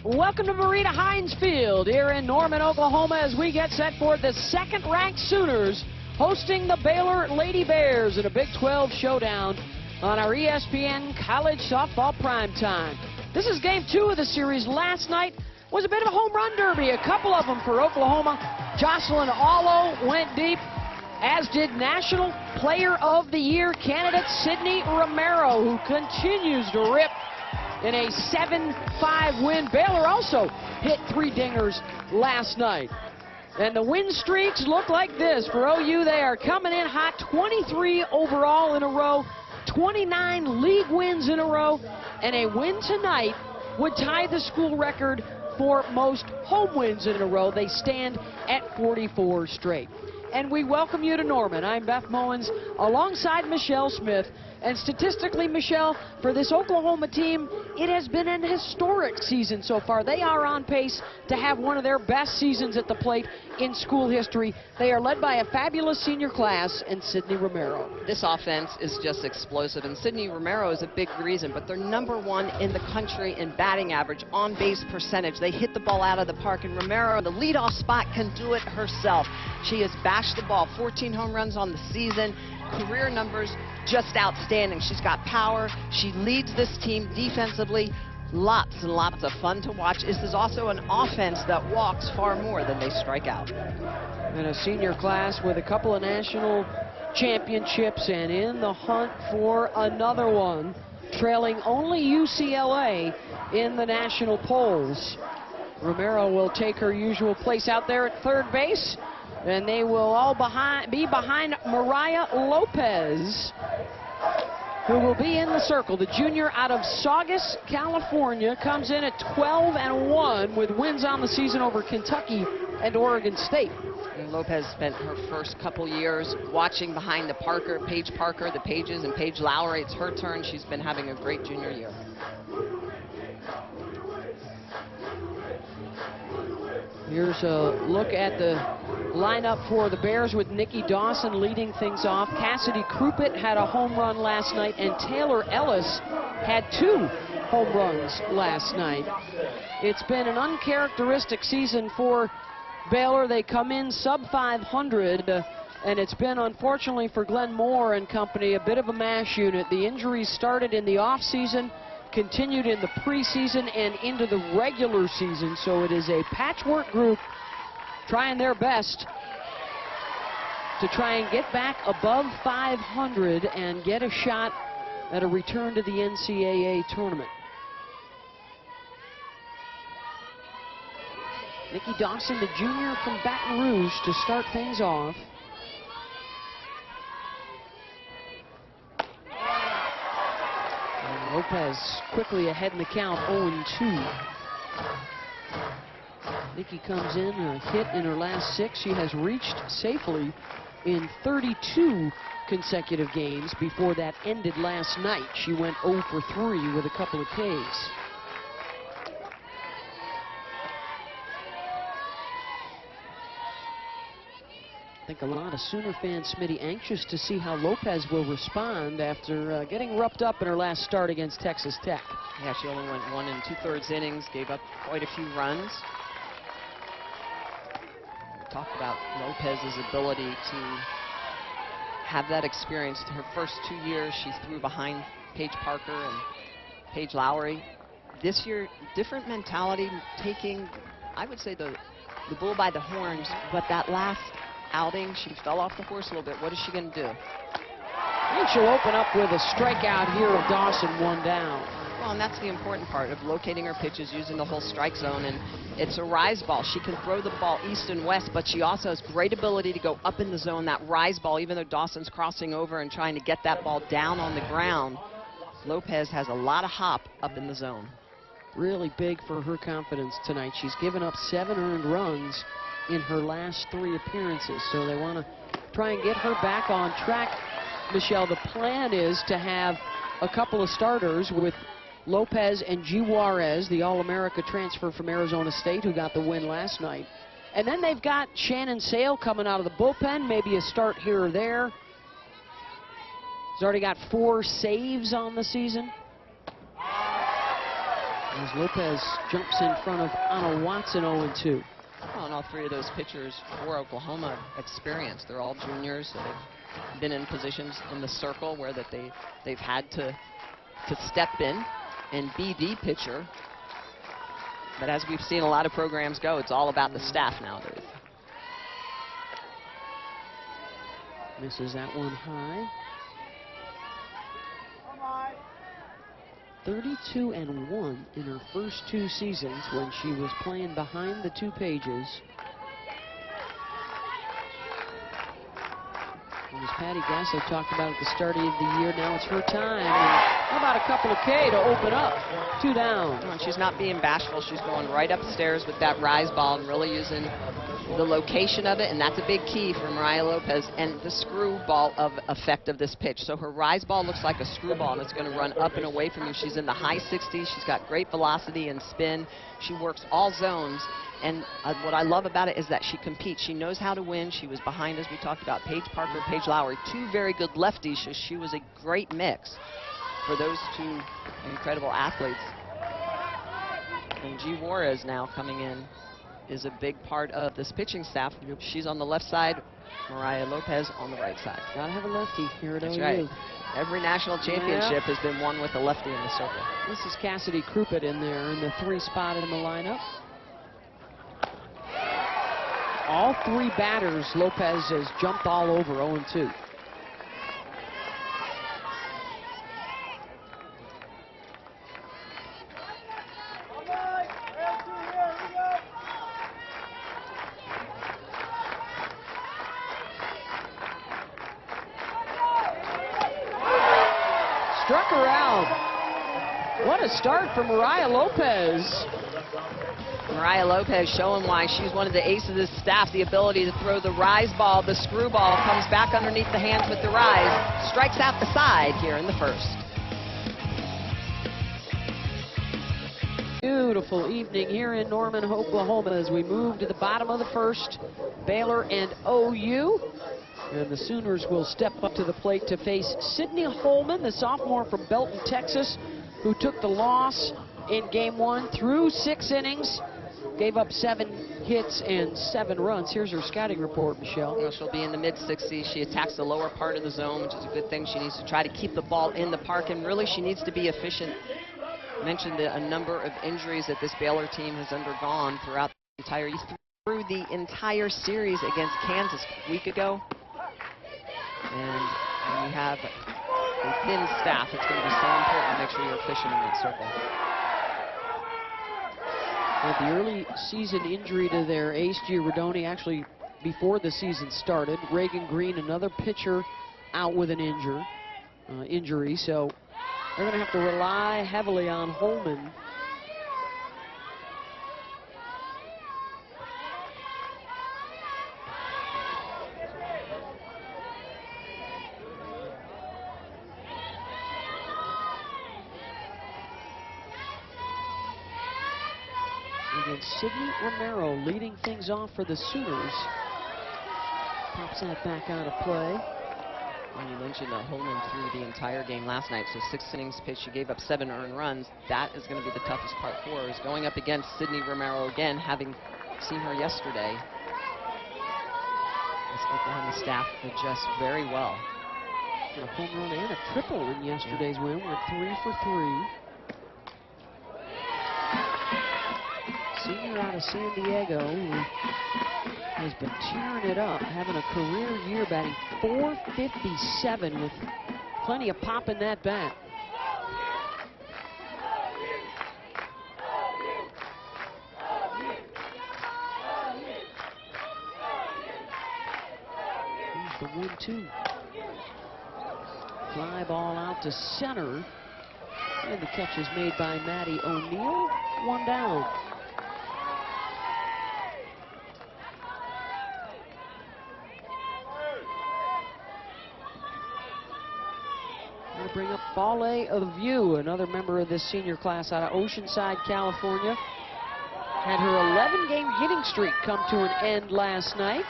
Welcome to Marita Hines Field here in Norman, Oklahoma, as we get set for the second-ranked Sooners hosting the Baylor Lady Bears in a Big 12 showdown on our ESPN College Softball Primetime. This is game 2 of the series. Last night was a bit of a home run derby, a couple of them for Oklahoma. Jocelyn Allo went deep, as did National Player of the Year candidate Sydney Romero, who continues to rip in a 7-5 win. Baylor also hit 3 dingers last night. And the win streaks look like this for OU. They are coming in hot, 23 overall in a row, 29 league wins in a row, and a win tonight would tie the school record for most home wins in a row. They stand at 44 straight. And we welcome you to Norman. I'm Beth Mowens alongside Michelle Smith. And statistically, Michelle, for this Oklahoma team, it has been an historic season so far. They are on pace to have one of their best seasons at the plate in school history. They are led by a fabulous senior class and Sydney Romero. This offense is just explosive, and Sydney Romero is a big reason, but they're #1 in the country in batting average, on-base percentage. They hit the ball out of the park, and Romero, the leadoff spot, can do it herself. She has bashed the ball, 14 home runs on the season. Career numbers just outstanding. She's got power. She leads this team defensively. Lots and lots of fun to watch. This is also an offense that walks far more than they strike out. And a senior class with a couple of national championships and in the hunt for another one, trailing only UCLA in the national polls. Romero will take her usual place out there at third base, and they will all be behind Mariah Lopez, who will be in the circle. The junior out of Saugus, California, comes in at 12-1 with wins on the season over Kentucky and Oregon State. And Lopez spent her first couple years watching behind the Paige Parker, the Pages, and Paige Lowry. It's her turn. She's been having a great junior year. Here's a look at the lineup for the Bears with Nikki Dawson leading things off. Cassidy Crupitt had a home run last night, and Taylor Ellis had 2 home runs last night. It's been an uncharacteristic season for Baylor. They come in sub-500, and it's been, unfortunately for Glenn Moore and company, a bit of a mash unit. The injuries started in the offseason, continued in the preseason and into the regular season, so it is a patchwork group trying their best to try and get back above 500 and get a shot at a return to the NCAA tournament. Nikki Dawson, the junior from Baton Rouge, to start things off. Lopez quickly ahead in the count, 0-2. Nikki comes in, a hit in her last 6. She has reached safely in 32 consecutive games. Before that ended last night, she went 0 for 3 with a couple of Ks. I think a lot of Sooner fans, Smitty, anxious to see how Lopez will respond after getting roughed up in her last start against Texas Tech. Yeah, she only went 1 2/3 innings, gave up quite a few runs. We talked about Lopez's ability to have that experience. Her first 2 years, she threw behind Paige Parker and Paige Lowry. This year, different mentality, taking, I would say, the bull by the horns, but that last outing, she fell off the horse a little bit. What is she going to do? I think she'll open up with a strikeout here of Dawson, 1 down. Well, and that's the important part of locating her pitches, using the whole strike zone, and it's a rise ball. She can throw the ball east and west, but she also has great ability to go up in the zone, that rise ball, even though Dawson's crossing over and trying to get that ball down on the ground. Lopez has a lot of hop up in the zone. Really big for her confidence tonight. She's given up 7 earned runs in her last 3 appearances, so they want to try and get her back on track. Michelle, the plan is to have a couple of starters with Lopez and G. Juarez, the All-America transfer from Arizona State who got the win last night. And then they've got Shannon Sale coming out of the bullpen, maybe a start here or there. He's already got 4 saves on the season. As Lopez jumps in front of Anna Watson, 0-2. Well, and all three of those pitchers for Oklahoma experience. They're all juniors, so they've been in positions in the circle where they've had to step in and be the pitcher. But as we've seen a lot of programs go, it's all about the staff nowadays. Misses that one high. 32-1 in her first 2 seasons when she was playing behind the 2 pages. And as Patty Gasso talked about at the start of the year, now it's her time. And how about a couple of K to open up? 2 down. Well, she's not being bashful. She's going right upstairs with that rise ball and really using the location of it, and that's a big key for Mariah Lopez, and the screwball of effect of this pitch. So her rise ball looks like a screwball, and it's going to run up and away from you. She's in the high 60s. She's got great velocity and spin. She works all zones, and what I love about it is that she competes. She knows how to win. She was behind, as we talked about, Paige Parker, Paige Lowry, 2 very good lefties, so she was a great mix for those 2 incredible athletes. And G. Juarez now coming in is a big part of this pitching staff. She's on the left side, Mariah Lopez on the right side. Gotta have a lefty here at OU. That's right. Every national championship has been won with a lefty in the circle. This is Cassidy Crupitt in there in the 3 spot in the lineup. All 3 batters Lopez has jumped all over, 0-2. Struck her out. What a start for Mariah Lopez. Mariah Lopez showing why she's one of the aces of this staff, the ability to throw the rise ball, the screwball, comes back underneath the hands with the rise, strikes out the side here in the first. Beautiful evening here in Norman, Oklahoma as we move to the bottom of the first. Baylor and OU. And the Sooners will step up to the plate to face Sydney Holman, the sophomore from Belton, Texas, who took the loss in game 1 through 6 innings. Gave up 7 hits and 7 runs. Here's her scouting report, Michelle. Well, she'll be in the mid-60s. She attacks the lower part of the zone, which is a good thing. She needs to try to keep the ball in the park, and really she needs to be efficient. I mentioned a number of injuries that this Baylor team has undergone throughout the entire series against Kansas a week ago. And when you have a thin staff, it's going to be so important to make sure you're efficient in that circle. Well, the early season injury to their ace, Giordoni, actually before the season started. Reagan Green, another pitcher, out with an injury. So they're going to have to rely heavily on Holman. And Sydney Romero leading things off for the Sooners. Pops that back out of play. Well, you mentioned that Holman threw the entire game last night, so 6 innings pitched. She gave up 7 earned runs. That is going to be the toughest part for her, is going up against Sydney Romero again, having seen her yesterday. This Oklahoma staff adjusts very well. A home run and a triple in yesterday's win. Went 3 for 3. Senior out of San Diego, who has been tearing it up, having a career year, batting .457 with plenty of pop in that bat. Here's the 1-2. Fly ball out to center. And the catch is made by Maddie O'Neill. 1 down. We'll bring up Fale of View, another member of this senior class out of Oceanside, California. Had her 11-game hitting streak come to an end last night.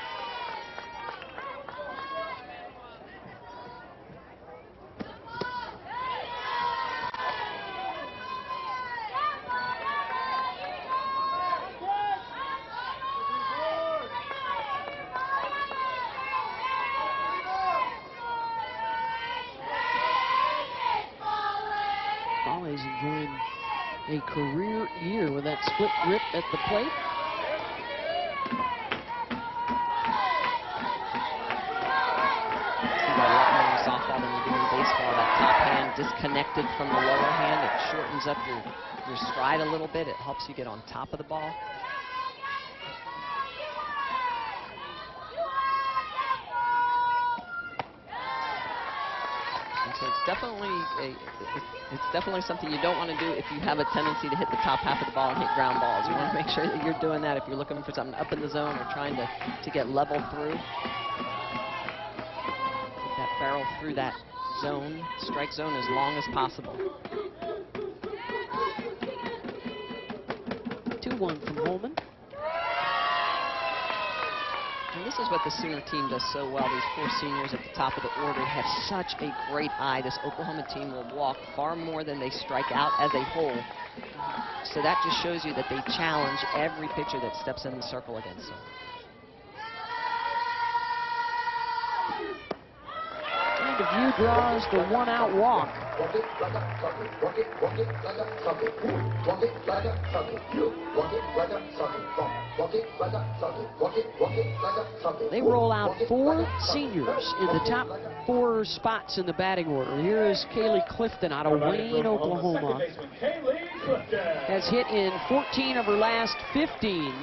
a career year with that split grip at the plate. A lot more in softball than you do in baseball. That top hand disconnected from the lower hand. It shortens up your stride a little bit. It helps you get on top of the ball. And so it's definitely something you don't want to do if you have a tendency to hit the top half of the ball and hit ground balls. You want to make sure that you're doing that if you're looking for something up in the zone or trying to get level through. That barrel through that zone, strike zone, as long as possible. 2-1 from Holman. And this is what the Sooner team does so well. These 4 seniors at the top of the order have such a great eye. This Oklahoma team will walk far more than they strike out as a whole. So that just shows you that they challenge every pitcher that steps in the circle against them. The view draws the 1-out walk. They roll out 4 seniors in the top 4 spots in the batting order. Here is Kaylee Clifton out of Wayne, Oklahoma. Has hit in 14 of her last 15.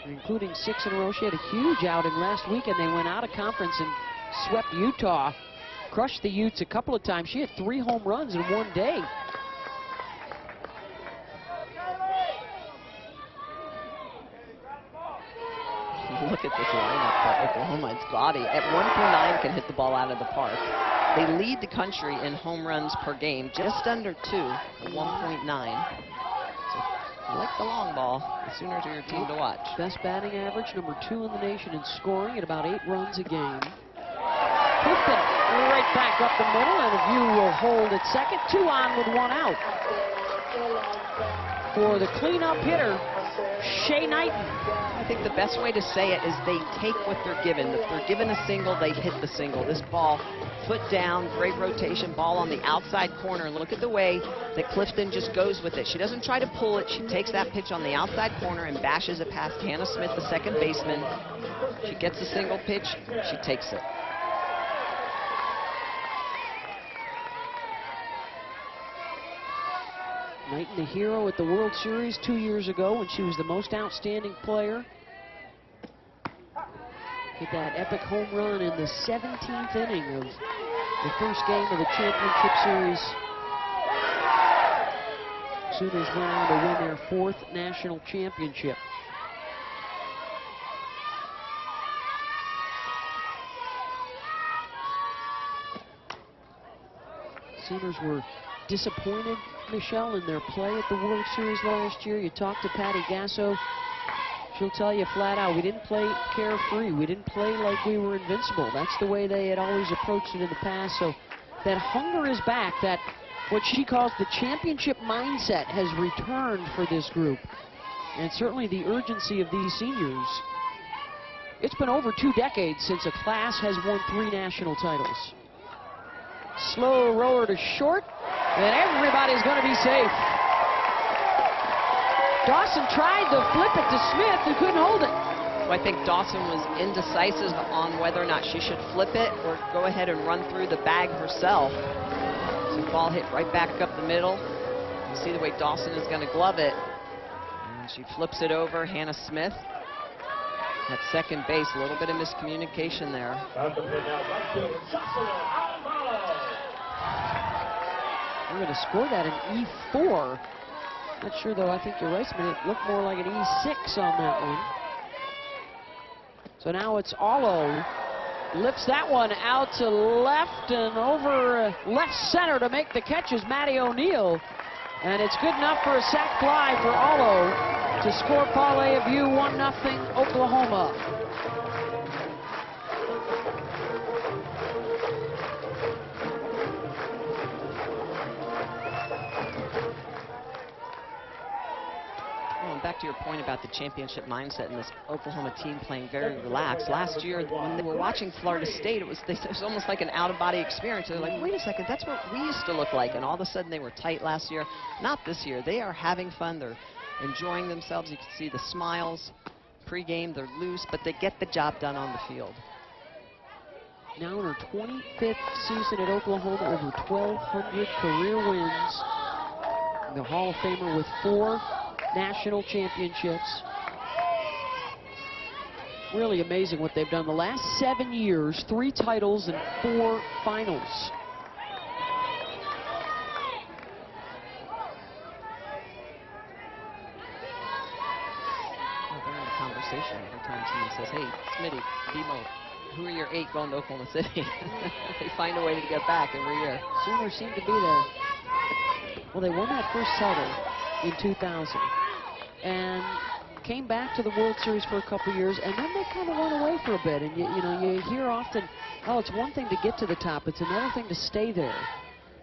Including 6 in a row. She had a huge outing last week, and they went out of conference and swept Utah. Crushed the Utes a couple of times. She had 3 home runs in one day. Look at this lineup for Oklahoma. It's gaudy. At 1.9 can hit the ball out of the park. They lead the country in home runs per game, just under 2 at 1.9. I like the long ball. The Sooners are your team to watch. Best batting average, number 2 in the nation in scoring at about 8 runs a game. Clifton right back up the middle, and a view will hold at second. 2 on with 1 out. For the cleanup hitter, Shea Knighton. I think the best way to say it is they take what they're given. If they're given a single, they hit the single. This ball, foot down, great rotation, ball on the outside corner. And look at the way that Clifton just goes with it. She doesn't try to pull it. She takes that pitch on the outside corner and bashes it past Hannah Smith, the second baseman. She gets a single pitch. She takes it. Knighton, the hero at the World Series 2 years ago when she was the most outstanding player. Hit that epic home run in the 17th inning of the first game of the championship series. Sooners went on to win their 4th national championship. Sooners were disappointed, Michelle, in their play at the World Series last year. You talked to Patty Gasso. She'll tell you flat out, we didn't play carefree. We didn't play like we were invincible. That's the way they had always approached it in the past. So that hunger is back. That what she calls the championship mindset has returned for this group. And certainly the urgency of these seniors. It's been over 2 decades since a class has won 3 national titles. Slow roller to short, and everybody's going to be safe. Dawson tried to flip it to Smith, who couldn't hold it. Well, I think Dawson was indecisive on whether or not she should flip it or go ahead and run through the bag herself. So the ball hit right back up the middle. You see the way Dawson is going to glove it. And she flips it over. Hannah Smith at second base. A little bit of miscommunication there. We're going to score that in E4. Not sure, though. I think you're right, Smith. It looked more like an E6 on that one. So now it's Allo. Lifts that one out to left and over left center to make the catch is Maddie O'Neill. And it's good enough for a sac fly for Allo to score Pauley of U 1-0 Oklahoma. to your point about the championship mindset and this Oklahoma team playing very relaxed. Last year, when they were watching Florida State, it was almost like an out-of-body experience. They're like, wait a second, that's what we used to look like. And all of a sudden, they were tight last year. Not this year. They are having fun. They're enjoying themselves. You can see the smiles. Pre-game, they're loose, but they get the job done on the field. Now in her 25th season at Oklahoma, over 1,200 career wins. The Hall of Famer with 4 national championships. Really amazing what they've done the last 7 years, 3 titles and 4 finals. Well, they're in a conversation every time someone says, hey, Smitty, BMO, who are your 8 going to Oklahoma City? They find a way to get back every year. Sooners seem to be there. Well, they won that first title in 2000 and came back to the World Series for a couple years, and then they kind of went away for a bit. And you hear often, oh, it's one thing to get to the top, it's another thing to stay there.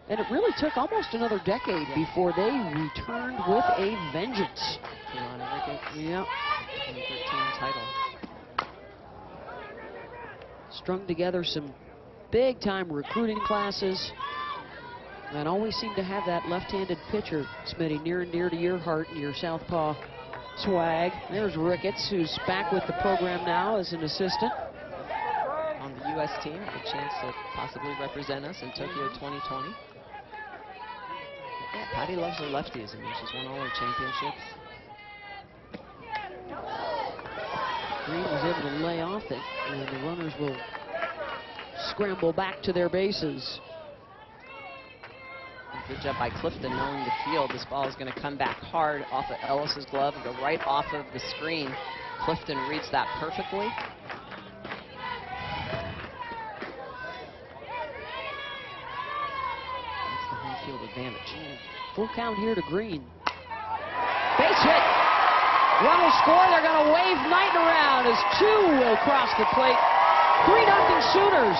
And it really took almost another decade before they returned with a vengeance. Yeah. 2013 title. Strung together some big-time recruiting classes. And always seem to have that left-handed pitcher, Smitty, near and dear to your heart and your southpaw swag. There's Ricketts, who's back with the program now as an assistant. On the U.S. team, a chance to possibly represent us in Tokyo 2020. Yeah, Patty loves her lefties. I mean, she's won all her championships. Green was able to lay off it, and the runners will scramble back to their bases. Good job by Clifton knowing the field. This ball is going to come back hard off of Ellis's glove and go right off of the screen. Clifton reads that perfectly. That's the home field advantage. Full count here to Green. Base hit. Run will score. They're going to wave Knighton around as 2 will cross the plate. 3-0 Sooners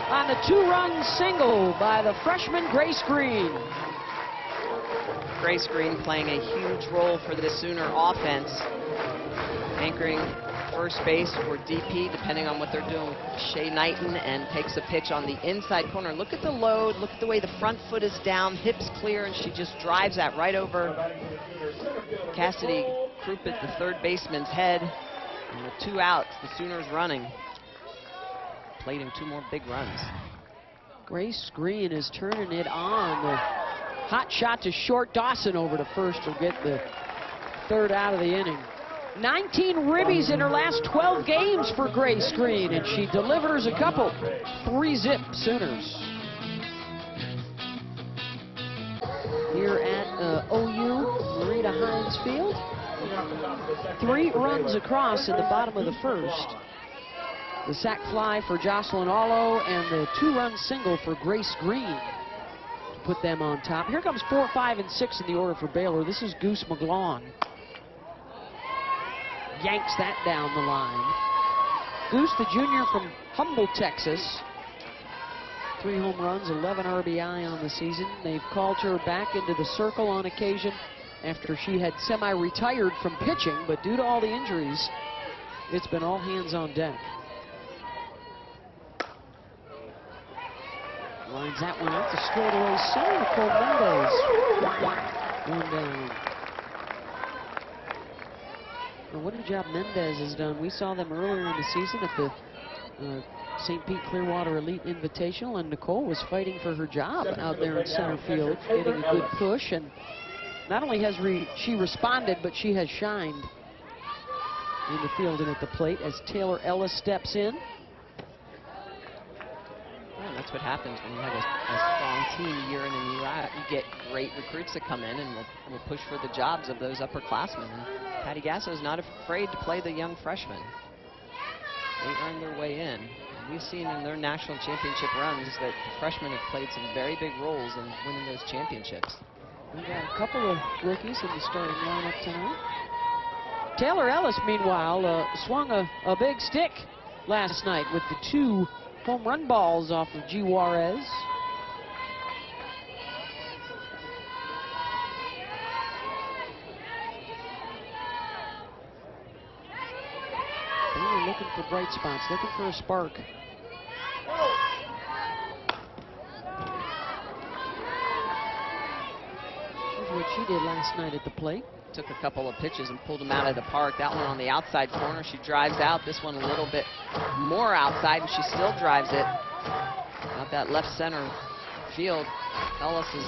on the 2-run single by the freshman Grace Green. Grace Green playing a huge role for the Sooner offense, anchoring first base or DP, depending on what they're doing with Shea Knighton, and takes a pitch on the inside corner. Look at the load, look at the way the front foot is down, hips clear, and she just drives that right over Cassidy Crumpet, the third baseman's head. And with 2 outs, the Sooners running. Plating 2 more big runs. Grace Green is turning it on. The hot shot to short. Dawson over to first will get the 3rd out of the inning. 19 ribbies in her last 12 games for Grace Green, and she delivers a couple. 3-zip Sooners. Here at OU Marita Hines Field. 3 runs across in the bottom of the first. The sac fly for Jocelyn Allo and the 2-run single for Grace Green to put them on top. Here comes 4, 5, and 6 in the order for Baylor. This is Goose McGlone. Yanks that down the line. Goose, the junior from Humboldt, Texas. 3 home runs, 11 RBI on the season. They've called her back into the circle on occasion after she had semi-retired from pitching, but due to all the injuries, it's been all hands on deck. Lines that one up to straightaway center. Nicole Mendez. 1 down. Well, what a job Mendez has done. We saw them earlier in the season at the St. Pete Clearwater Elite Invitational, and Nicole was fighting for her job out there in center field, getting a good push. And not only has she responded, but she has shined in the field and at the plate as Taylor Ellis steps in. Well, that's what happens when you have a strong team year in and year out. You get great recruits that come in and will push for the jobs of those upperclassmen. And Patty Gasso is not afraid to play the young freshmen. They earn their way in. And we've seen in their national championship runs that the freshmen have played some very big roles in winning those championships. We got a couple of rookies in the starting lineup tonight. Taylor Ellis, meanwhile, swung a big stick last night with the 2 home run balls off of G. Juarez. looking for bright spots, looking for a spark. Here's what she did last night at the plate. Took a couple of pitches and pulled him out of the park. That one on the outside corner, she drives out. This one a little bit more outside, and she still drives it. Out that left center field. Ellis has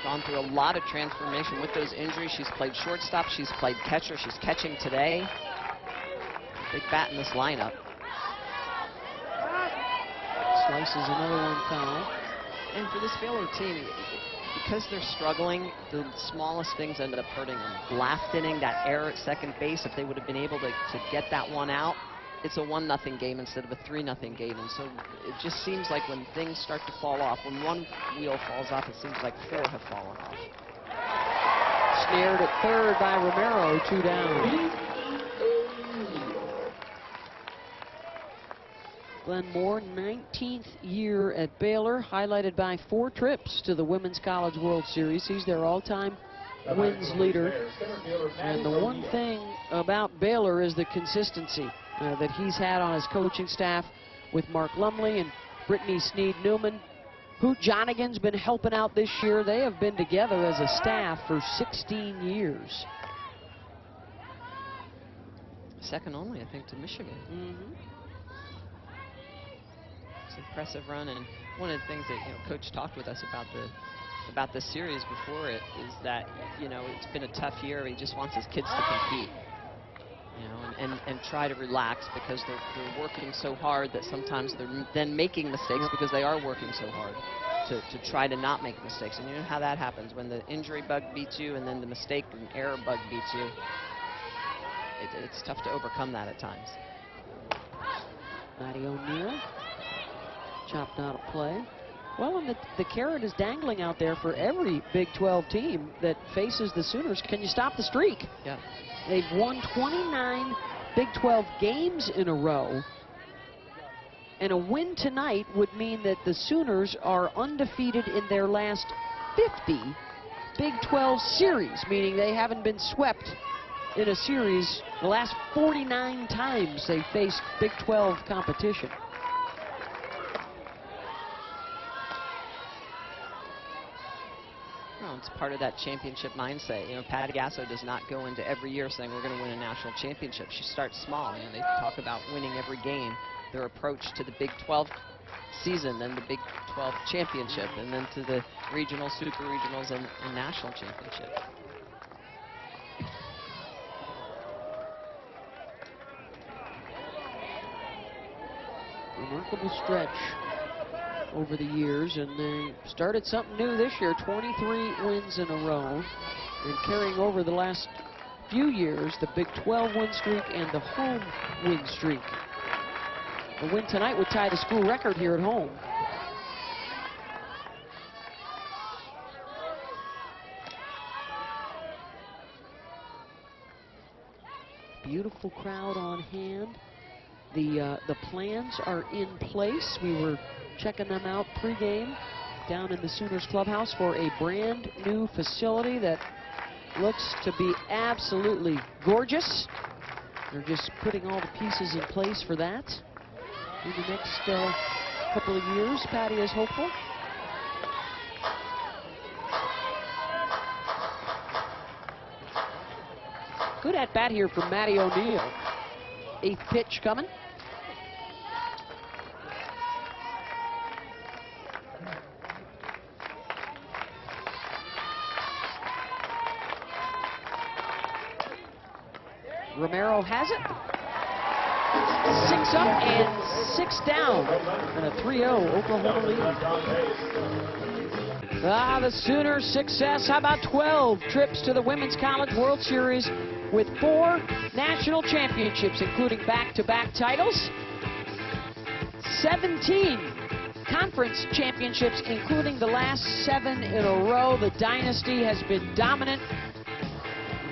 gone through a lot of transformation with those injuries. She's played shortstop, she's played catcher, she's catching today. Big bat in this lineup. Slices another one foul. And for this Baylor team, because they're struggling, the smallest things ended up hurting them. Last inning, that error at second base, if they would have been able to get that one out, it's a 1-0 game instead of a 3-0 game. And so it just seems like when things start to fall off, when one wheel falls off, it seems like 4 have fallen off. Snared at third by Romero, 2 down. Glenn Moore, 19th year at Baylor, highlighted by 4 trips to the Women's College World Series. He's their all-time wins leader. And the one thing about Baylor is the consistency that he's had on his coaching staff with Mark Lumley and Brittany Sneed-Newman. Hoot Jonigan's been helping out this year. They have been together as a staff for 16 years. Second only, I think, to Michigan. It's an impressive run, and one of the things that Coach talked with us about the series before it is that it's been a tough year. He just wants his kids to compete, and try to relax, because they're working so hard that sometimes they're then making mistakes because they are working so hard to try to not make mistakes. And you know how that happens when the injury bug beats you and then the mistake and error bug beats you. It's tough to overcome that at times. Maddie O'Neill chopped out of play. Well, and the carrot is dangling out there for every Big 12 team that faces the Sooners. Can you stop the streak? Yeah. They've won 29 Big 12 games in a row. And a win tonight would mean that the Sooners are undefeated in their last 50 Big 12 series, meaning they haven't been swept in a series the last 49 times they faced Big 12 competition. Well, it's part of that championship mindset. Patty Gasso does not go into every year saying we're going to win a national championship. She starts small. They talk about winning every game. Their approach to the Big 12 season, then the Big 12 championship, and then to the regional, super regionals, and national championship. Remarkable stretch over the years, and they started something new this year. 23 wins in a row, and carrying over the last few years the Big 12 win streak and the home win streak. The win tonight would tie the school record here at home. Beautiful crowd on hand. The plans are in place. We were checking them out pregame down in the Sooners clubhouse for a brand new facility that looks to be absolutely gorgeous. They're just putting all the pieces in place for that. In the next couple of years, Patty is hopeful. Good at bat here from Maddie O'Neill. 8th pitch coming. Romero has it. 6 up and 6 down. And a 3-0 Oklahoma lead. The Sooners' success. How about 12 trips to the Women's College World Series with 4 national championships, including back-to-back titles. 17 conference championships, including the last 7 in a row. The dynasty has been dominant.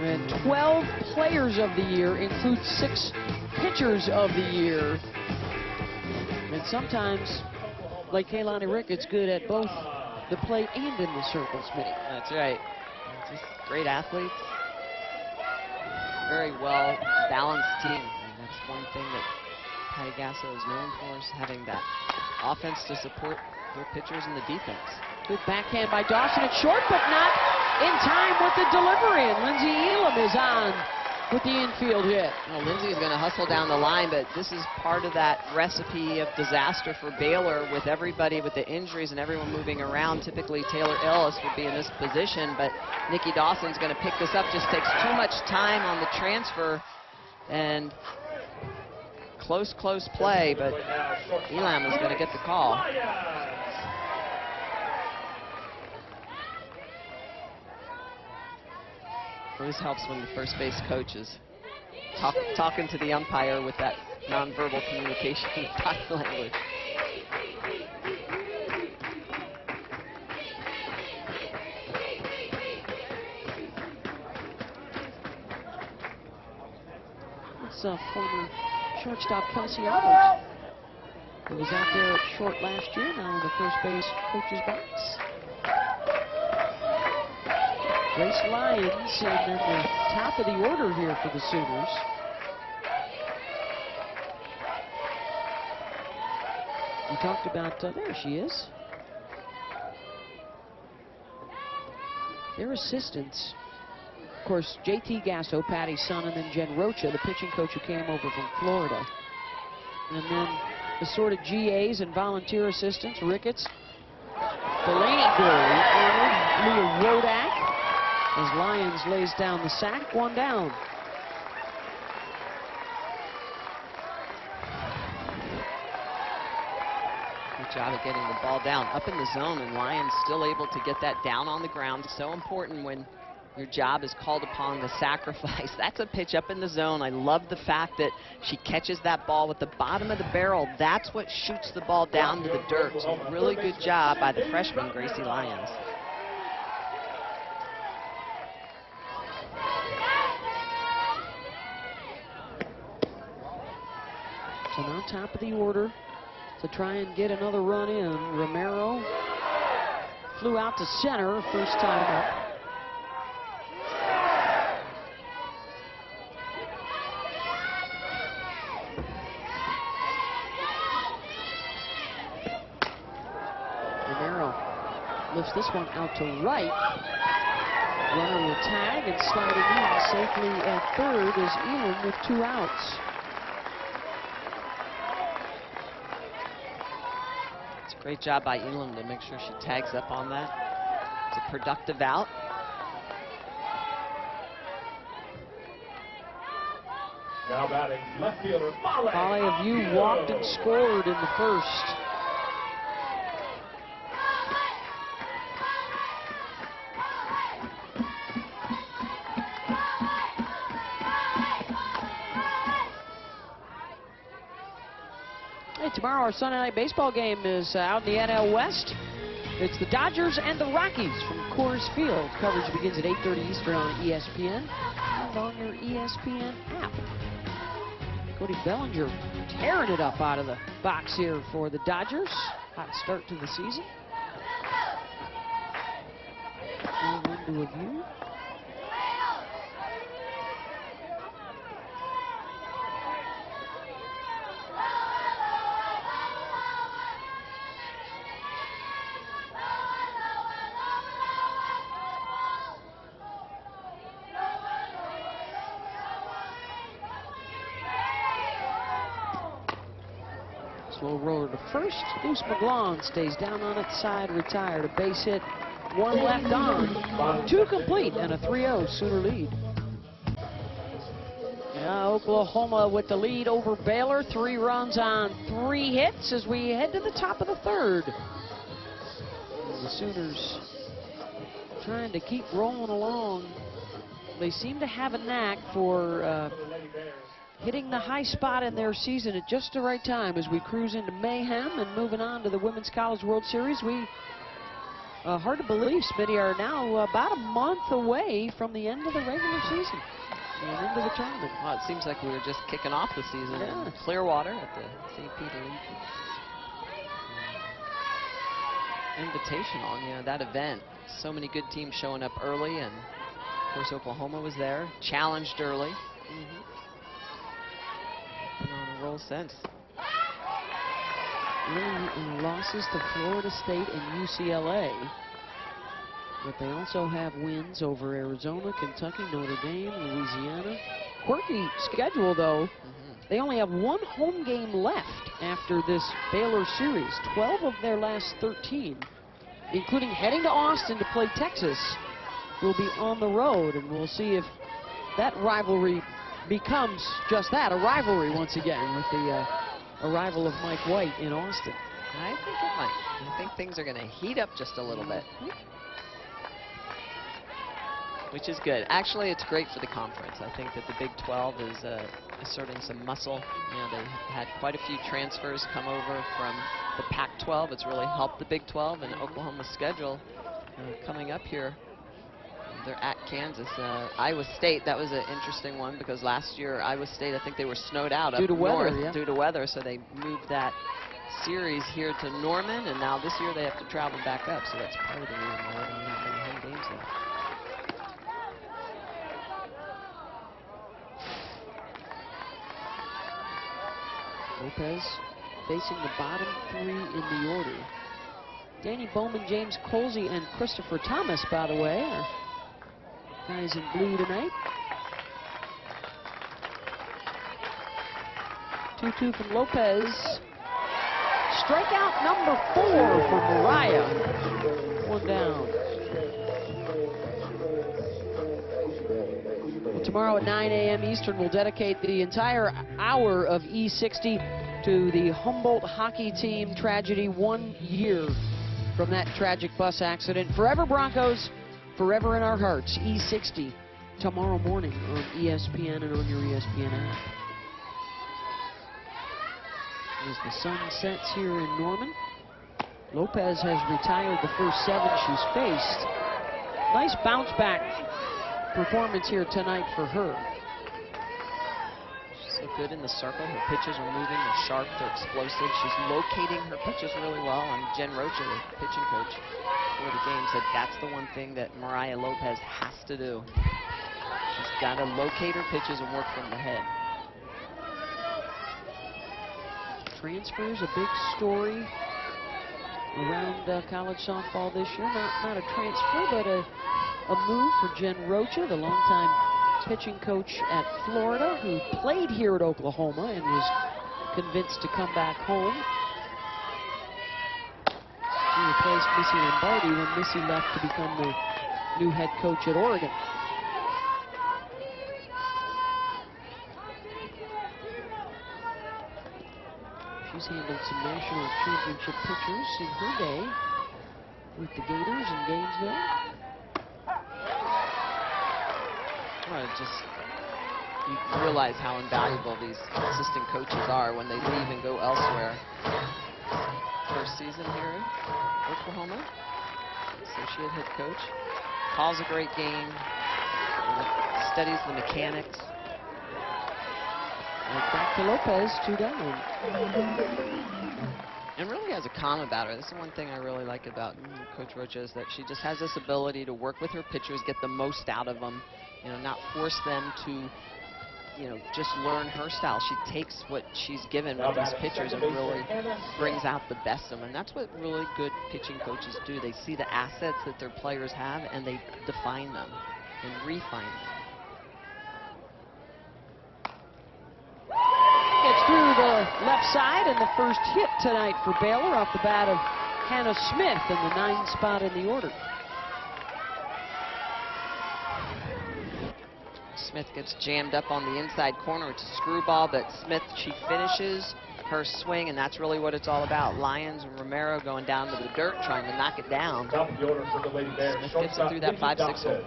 And 12 players of the year include 6 pitchers of the year. And sometimes, like Kaylani Rick, it's good at both the plate and in the circle, Smitty. That's right. Just great athletes. Very well balanced team. And that's one thing that Patty Gasso is known for, is having that offense to support their pitchers and the defense. Good backhand by Dawson at short, but not in time with the delivery. And Lindsey Elam is on with the infield hit. Well, Lindsey is going to hustle down the line, but this is part of that recipe of disaster for Baylor, with everybody with the injuries and everyone moving around. Typically, Taylor Ellis would be in this position, but Nikki Dawson's going to pick this up. Just takes too much time on the transfer, and close play, but Elam is going to get the call. Always helps when the first base coach is talking to the umpire with that nonverbal communication body language. It's former shortstop Kelsey Albert, who was out there at short last year, now in the first base coach's box. Grace Lyons, and then the top of the order here for the Sooners. We talked about, there she is. Their assistants, of course, J.T. Gasso, Patty's son, and then Jen Rocha, the pitching coach who came over from Florida. And then assorted GAs and volunteer assistants, Ricketts, Delaney Gray, Leah Rodak, as Lyons lays down the sack, one down. Good job of getting the ball down up in the zone, and Lyons still able to get that down on the ground. So important when your job is called upon to sacrifice. That's a pitch up in the zone. I love the fact that she catches that ball with the bottom of the barrel. That's what shoots the ball down to the dirt. So really good job by the freshman, Gracie Lyons. So now top of the order to try and get another run in. Romero flew out to center first time up. Romero lifts this one out to right. Runner will tag, and sliding in safely at third is Elam with 2 outs. Great job by Elam to make sure she tags up on that. It's a productive out. Now batting, left fielder Molly. Molly of you walked and scored in the first. Tomorrow our Sunday night baseball game is out in the NL West. It's the Dodgers and the Rockies from Coors Field. Coverage begins at 8:30 Eastern on ESPN and on your ESPN app. Cody Bellinger tearing it up out of the box here for the Dodgers. Hot start to the season. Into a view. Slow roller to first. Deuce McGlone stays down on its side, retired. A base hit, 1 left on. 2 complete and a 3-0 Sooner lead. Yeah, Oklahoma with the lead over Baylor. 3 runs on 3 hits as we head to the top of the third. And the Sooners trying to keep rolling along. They seem to have a knack for hitting the high spot in their season at just the right time as we cruise into mayhem and moving on to the Women's College World Series. Hard to believe, Smitty, are now about a month away from the end of the regular season and into the tournament. Well, it seems like we were just kicking off the season in Clearwater at the St. Peter Invitational. You know, that event, so many good teams showing up early, and of course Oklahoma was there, challenged early. roll since. Early losses to Florida State and UCLA. But they also have wins over Arizona, Kentucky, Notre Dame, Louisiana. Quirky schedule, though. They only have one home game left after this Baylor series. 12 of their last 13, including heading to Austin to play Texas, will be on the road. And we'll see if that rivalry becomes just that, a rivalry once again, with the arrival of Mike White in Austin. I think it might. I think things are going to heat up just a little bit. Which is good. Actually, it's great for the conference. I think that the Big 12 is asserting some muscle. You know, they had quite a few transfers come over from the Pac-12. It's really helped the Big 12, and Oklahoma's schedule coming up here. They're at Kansas. Iowa State, that was an interesting one because last year Iowa State, I think they were snowed out up north due to weather, so they moved that series here to Norman, and now this year they have to travel back up, so that's part of the reason why they don't have any home games left. Lopez facing the bottom three in the order. Danny Bowman, James Colsey, and Christopher Thomas, by the way, are guys in blue tonight. 2-2 from Lopez. Strikeout number 4 for Mariah. One down. Well, tomorrow at 9 a.m. Eastern, we'll dedicate the entire hour of E60 to the Humboldt hockey team tragedy, 1 year from that tragic bus accident. Forever Broncos, forever in our hearts. E60 tomorrow morning on ESPN and on your ESPN app. As the sun sets here in Norman, Lopez has retired the first 7 she's faced. Nice bounce back performance here tonight for her. She's so good in the circle. Her pitches are moving, they're sharp, they're explosive. She's locating her pitches really well. And Jen Rocha, the pitching coach for the game, said that's the one thing that Mariah Lopez has to do. She's got to locate her pitches and work from the head. Transfers, a big story around college softball this year. Not a transfer, but a move for Jen Rocha, the longtime pitching coach at Florida, who played here at Oklahoma and was convinced to come back home. She replaced Missy Lombardi when Missy left to become the new head coach at Oregon. She's handled some national championship pitchers in her day with the Gators in Gainesville. Well, you realize how invaluable these assistant coaches are when they leave and go elsewhere. First season here in Oklahoma, associate head coach. Calls a great game, studies the mechanics. Right back to Lopez, 2 down. And really has a calm about her. This is one thing I really like about Coach Rocha, is that she just has this ability to work with her pitchers, get the most out of them, you know, not force them to, you know, just learn her style. She takes what she's given with these pitchers and really brings out the best of them. And that's what really good pitching coaches do. They see the assets that their players have and they define them and refine them. Gets through the left side, and the first hit tonight for Baylor off the bat of Hannah Smith in the 9th spot in the order. Smith gets jammed up on the inside corner. It's a screwball, but Smith, she finishes her swing, and that's really what it's all about. Lyons and Romero going down to the dirt, trying to knock it down. Top of the order for the Lady Bears. Smith gets it through that 5-6 hole.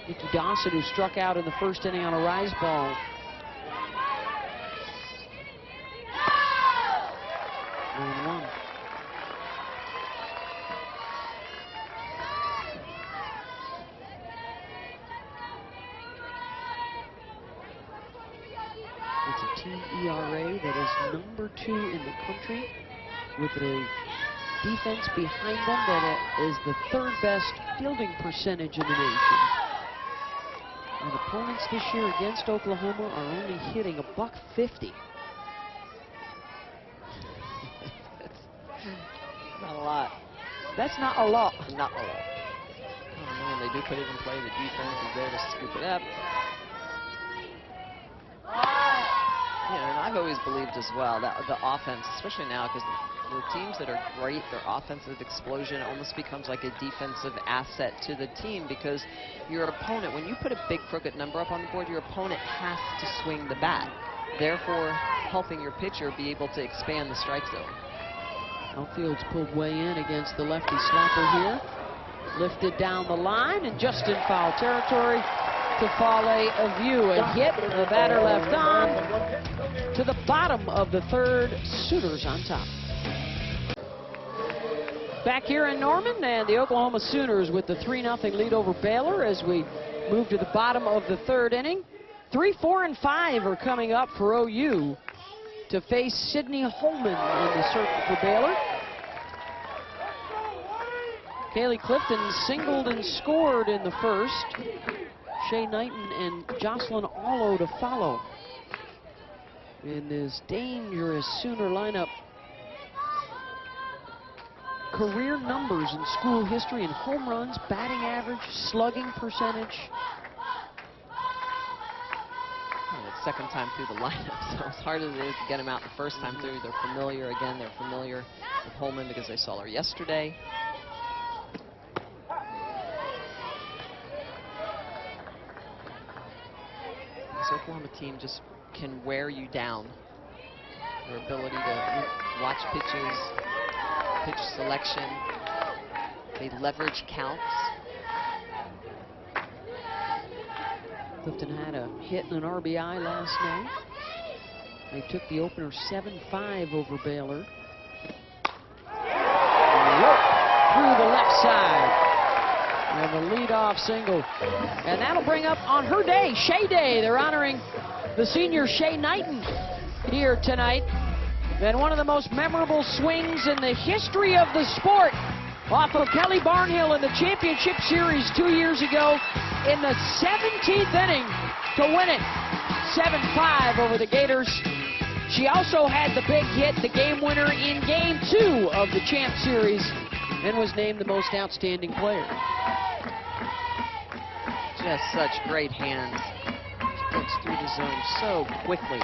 Nikki Dawson, who struck out in the first inning on a rise ball. 1-1. It's a team ERA that is #2 in the country, with a defense behind them that is the 3rd best fielding percentage in the nation. And opponents this year against Oklahoma are only hitting $150. Not a lot. That's not a lot. Not a lot. I don't know, when they do put it in play, the defense is there to scoop it up. Yeah, and I've always believed as well that the offense, especially now, because the teams that are great, their offensive explosion almost becomes like a defensive asset to the team, because your opponent, when you put a big crooked number up on the board, your opponent has to swing the bat, therefore helping your pitcher be able to expand the strike zone. Outfield's pulled way in against the lefty slapper here. Lifted down the line and just in foul territory to Fale Aviu. A hit, the batter left on to the bottom of the third. Sooners on top. Back here in Norman, and the Oklahoma Sooners with the 3-0 lead over Baylor as we move to the bottom of the third inning. 3, 4, and 5 are coming up for OU to face Sidney Holman in the circle for Baylor. Kaylee Clifton singled and scored in the first. Shea Knighton and Jocelyn Allo to follow in this dangerous Sooner lineup. Career numbers in school history in home runs, batting average, slugging percentage. Well, it's second time through the lineup, so as hard as it is to get them out the first time through, they're familiar. Again, they're familiar with Holman because they saw her yesterday. This Oklahoma team just can wear you down. Their ability to watch pitches, pitch selection, they leverage counts. Clifton had a hit and an RBI last night. They took the opener 7-5 over Baylor. Through the left side. And the leadoff single. And that'll bring up on her day, Shea Day. They're honoring the senior Shea Knighton here tonight. And one of the most memorable swings in the history of the sport off of Kelly Barnhill in the championship series 2 years ago in the 17th inning to win it 7-5 over the Gators. She also had the big hit, the game winner in game 2 of the champ series, and was named the most outstanding player. Just such great hands. She gets through the zone so quickly.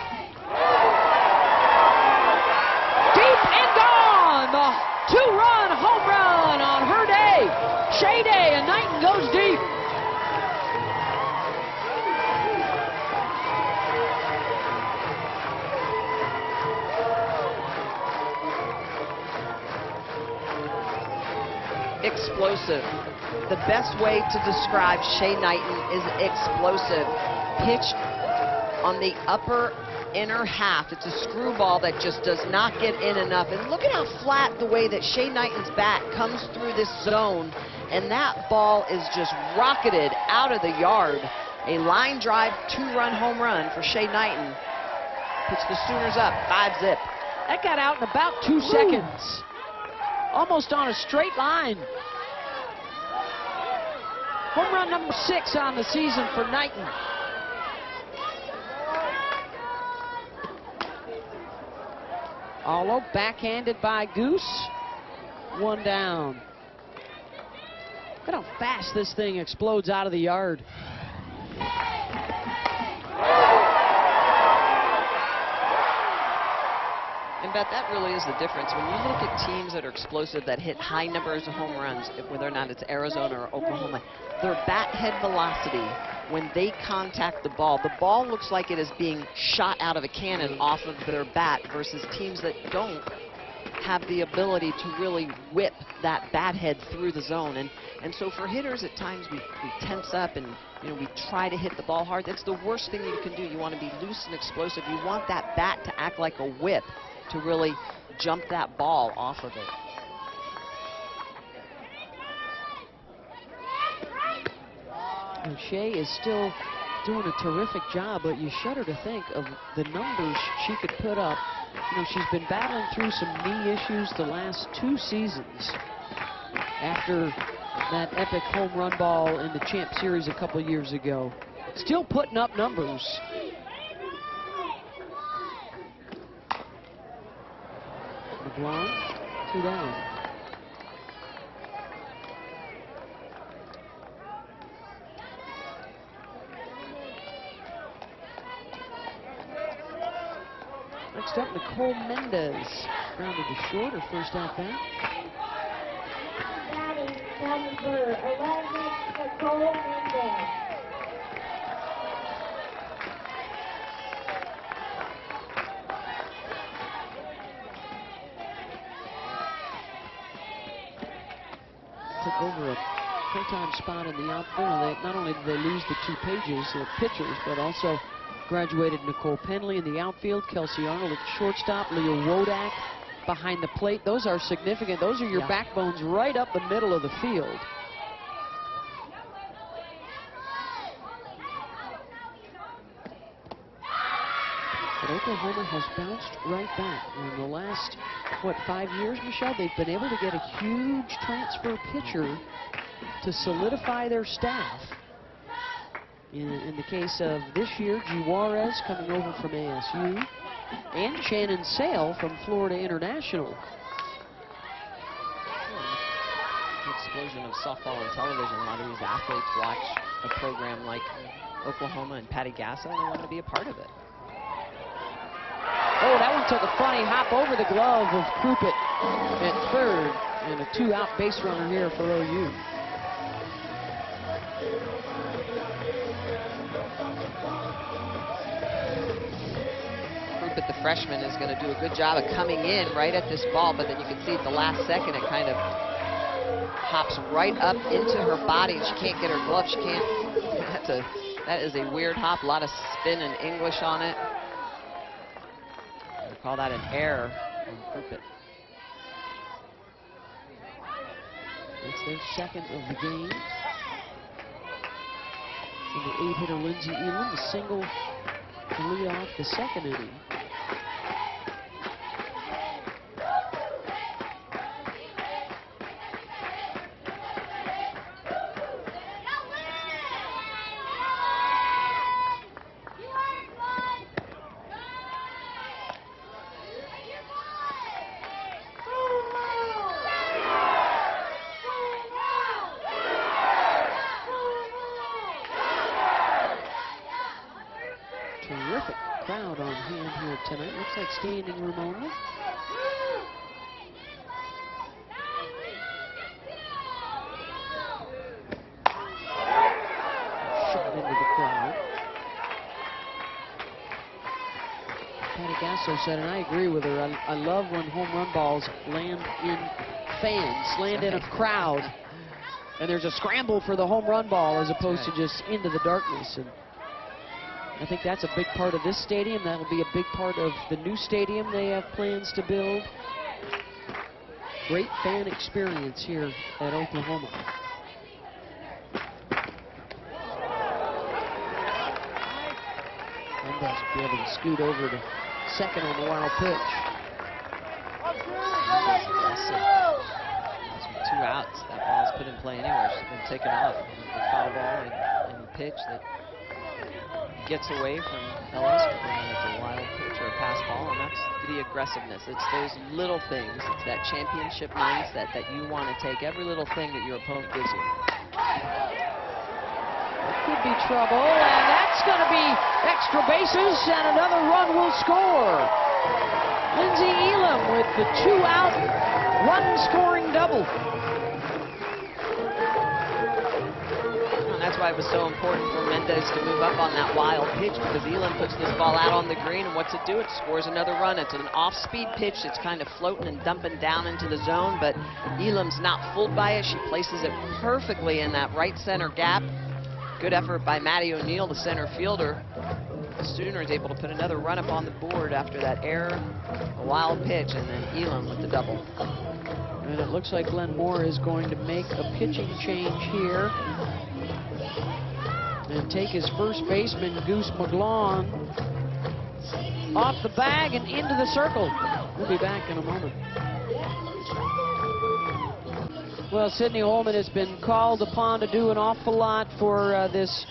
Deep and gone! The 2-run home run on her day. Shea Day, and Knighton goes deep. Explosive. The best way to describe Shea Knighton is explosive. Pitch on the upper inner half. It's a screwball that just does not get in enough. And look at how flat the way that Shea Knighton's bat comes through this zone. And that ball is just rocketed out of the yard. A line drive, 2-run home run for Shea Knighton. Puts the Sooners up 5-zip. That got out in about 2 seconds. Almost on a straight line. Home run number 6 on the season for Knighton. Allo backhanded by Goose. 1 down. Look at how fast this thing explodes out of the yard. And Beth, that really is the difference. When you look at teams that are explosive, that hit high numbers of home runs, whether or not it's Arizona or Oklahoma, their bat head velocity, when they contact the ball looks like it is being shot out of a cannon off of their bat, versus teams that don't have the ability to really whip that bat head through the zone. And so for hitters, at times we tense up and we try to hit the ball hard. That's the worst thing you can do. You want to be loose and explosive. You want that bat to act like a whip to really jump that ball off of it. And Shea is still doing a terrific job, but you shudder to think of the numbers she could put up. She's been battling through some knee issues the last 2 seasons after that epic home run ball in the champ series a couple years ago. still putting up numbers. LeBlanc, 2 down. Next up, Nicole Mendez. Grounded to short, her first out bat. Batting number 11, Nicole Mendez. Took over a full-time spot in the outfield. Not only did they lose the 2 pages, the pitchers, but also graduated Nicole Penley in the outfield, Kelsey Arnold at shortstop, Leah Wodak behind the plate. Those are significant. Those are your backbones right up the middle of the field. But Oklahoma has bounced right back. In the last, 5 years, Michelle, they've been able to get a huge transfer pitcher to solidify their staff. In the case of this year, G. Juarez coming over from ASU, and Shannon Sale from Florida International. Explosion of softball on television. A lot of these athletes watch a program like Oklahoma and Patty Gasso, and they want to be a part of it. Oh, that one took a funny hop over the glove of Kruppet at third, and a 2-out base runner here for OU. Kruppet, the freshman, is going to do a good job of coming in right at this ball, but then you can see at the last second it kind of hops right up into her body, and she can't get her glove. She can't. That is a weird hop. A lot of spin and English on it. I call that an error from Kruppet. It's their second of the game. And the 8-hitter Lindsey Elam, the single to lead off the second inning. Terrific crowd on hand here tonight. Looks like standing room only. Shot into the crowd. Patty Gasso said, and I agree with her, I love when home run balls land in fans, land in a crowd, and there's a scramble for the home run ball as opposed to just into the darkness. And I think that's a big part of this stadium. That'll be a big part of the new stadium they have plans to build. Great fan experience here at Oklahoma. Mendez will be able to scoot over to second on the wild pitch. With 2 outs, that ball's put in play anywhere. She's been taken off. The foul ball and the pitch that gets away from Ellis, but then it's a wild pitch or a pass ball, and that's the aggressiveness. It's those little things. It's that championship mindset that you want to take every little thing that your opponent gives you. Could be trouble, and that's going to be extra bases, and another run will score. Lindsey Elam with the 2-out run-scoring double. That's why it was so important for Mendez to move up on that wild pitch, because Elam puts this ball out on the green, and what's it do? It scores another run. It's an off-speed pitch. It's kind of floating and dumping down into the zone, but Elam's not fooled by it. She places it perfectly in that right center gap. Good effort by Maddie O'Neill, the center fielder. The Sooners able to put another run up on the board after that error, a wild pitch, and then Elam with the double. And it looks like Glenn Moore is going to make a pitching change here and take his first baseman, Goose McGlawn, off the bag and into the circle. We'll be back in a moment. Well, Sydney Holman has been called upon to do an awful lot for this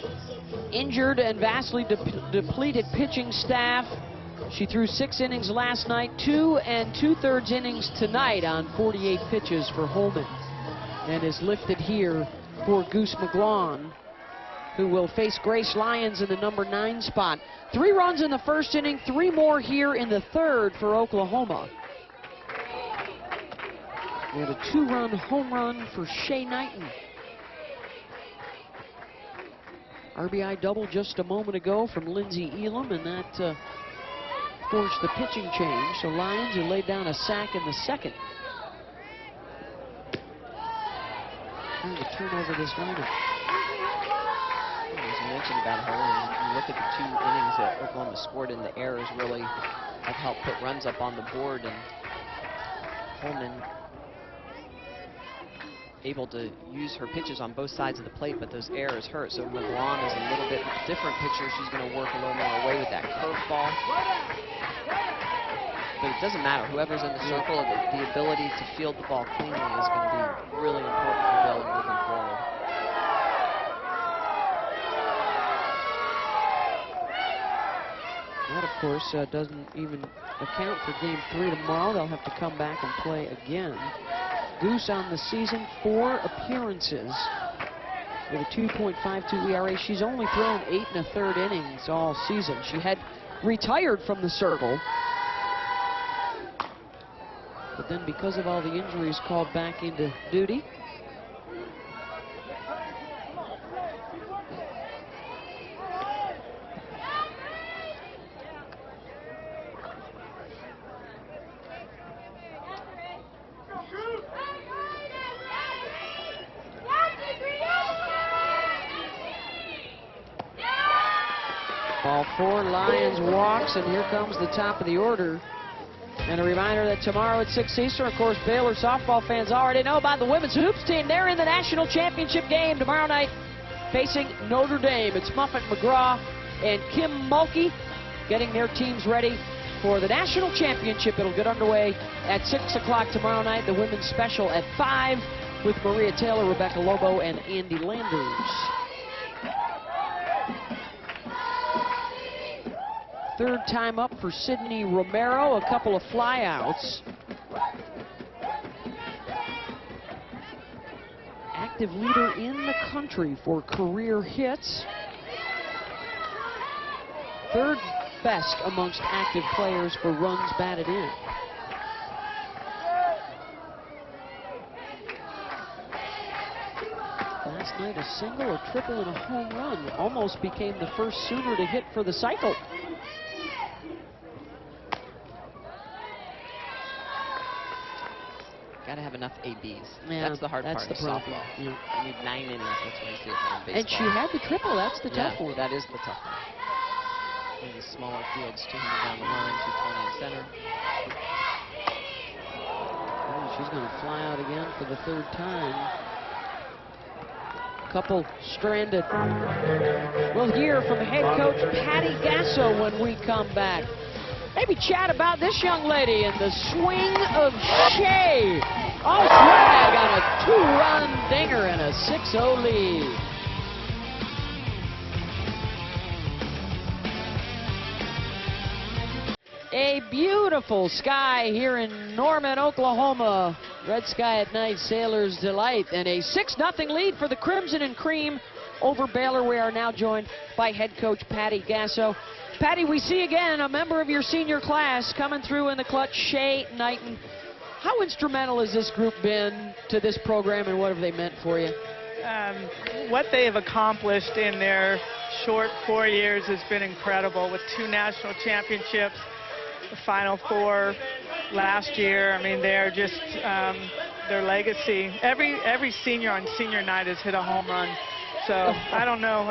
injured and vastly depleted pitching staff. She threw 6 innings last night, 2 2/3 innings tonight on 48 pitches for Holman, and is lifted here for Goose McGlawn, who will face Grace Lyons in the number 9 spot. 3 runs in the first inning, 3 more here in the third for Oklahoma. We had a 2-run home run for Shea Knighton. RBI double just a moment ago from Lindsey Elam, and that forced the pitching change. So Lyons, who laid down a sack in the second, trying to turn over this lineup. As you mentioned about her, and you look at the 2 innings that Oklahoma scored, and the errors really have helped put runs up on the board, and Holman able to use her pitches on both sides of the plate, but those errors hurt. So McGlawn is a little bit different pitcher. She's going to work a little more away with that curveball. But it doesn't matter. Whoever's in the circle, the ability to field the ball cleanly is going to be really important for Baylor moving forward. That, of course, doesn't even account for Game 3 tomorrow. They'll have to come back and play again. Goose on the season, 4 appearances with a 2.52 ERA. She's only thrown 8 1/3 innings all season. She had retired from the circle, but then because of all the injuries, called back into duty. Ball 4, Lyons walks, and here comes the top of the order. And a reminder that tomorrow at 6 Eastern, of course, Baylor softball fans already know about the women's hoops team. They're in the national championship game tomorrow night, facing Notre Dame. It's Muffet McGraw and Kim Mulkey getting their teams ready for the national championship. It'll get underway at 6 o'clock tomorrow night. The women's special at 5 with Maria Taylor, Rebecca Lobo, and Andy Landers. Third time up for Sydney Romero, a couple of flyouts. Active leader in the country for career hits. Third best amongst active players for runs batted in. Last night, a single, a triple, and a home run. Almost became the first Sooner to hit for the cycle. Got to have enough ABs. Yeah, that's the hard part of softball. Yeah. You need 9 innings. That's when you see it in baseball. And she had the triple. That's the tough one. That is the tough one. In the smaller fields, 200 down the line, 220 in center. Oh, she's going to fly out again for the 3rd time. Couple stranded. We'll hear from head coach Patty Gasso when we come back. Maybe chat about this young lady and the swing of Shea. Oh, swag on a 2-run dinger and a 6-0 lead. A beautiful sky here in Norman, Oklahoma. Red sky at night, sailor's delight, and a 6-0 lead for the Crimson and Cream over Baylor. We are now joined by head coach Patty Gasso. Patty, we see again a member of your senior class coming through in the clutch, Shea Knighton. How instrumental has this group been to this program, and what have they meant for you? What they have accomplished in their short 4 years has been incredible, with 2 national championships, the Final 4 last year. I mean, they're just their legacy. Every senior on senior night has hit a home run. So I don't know.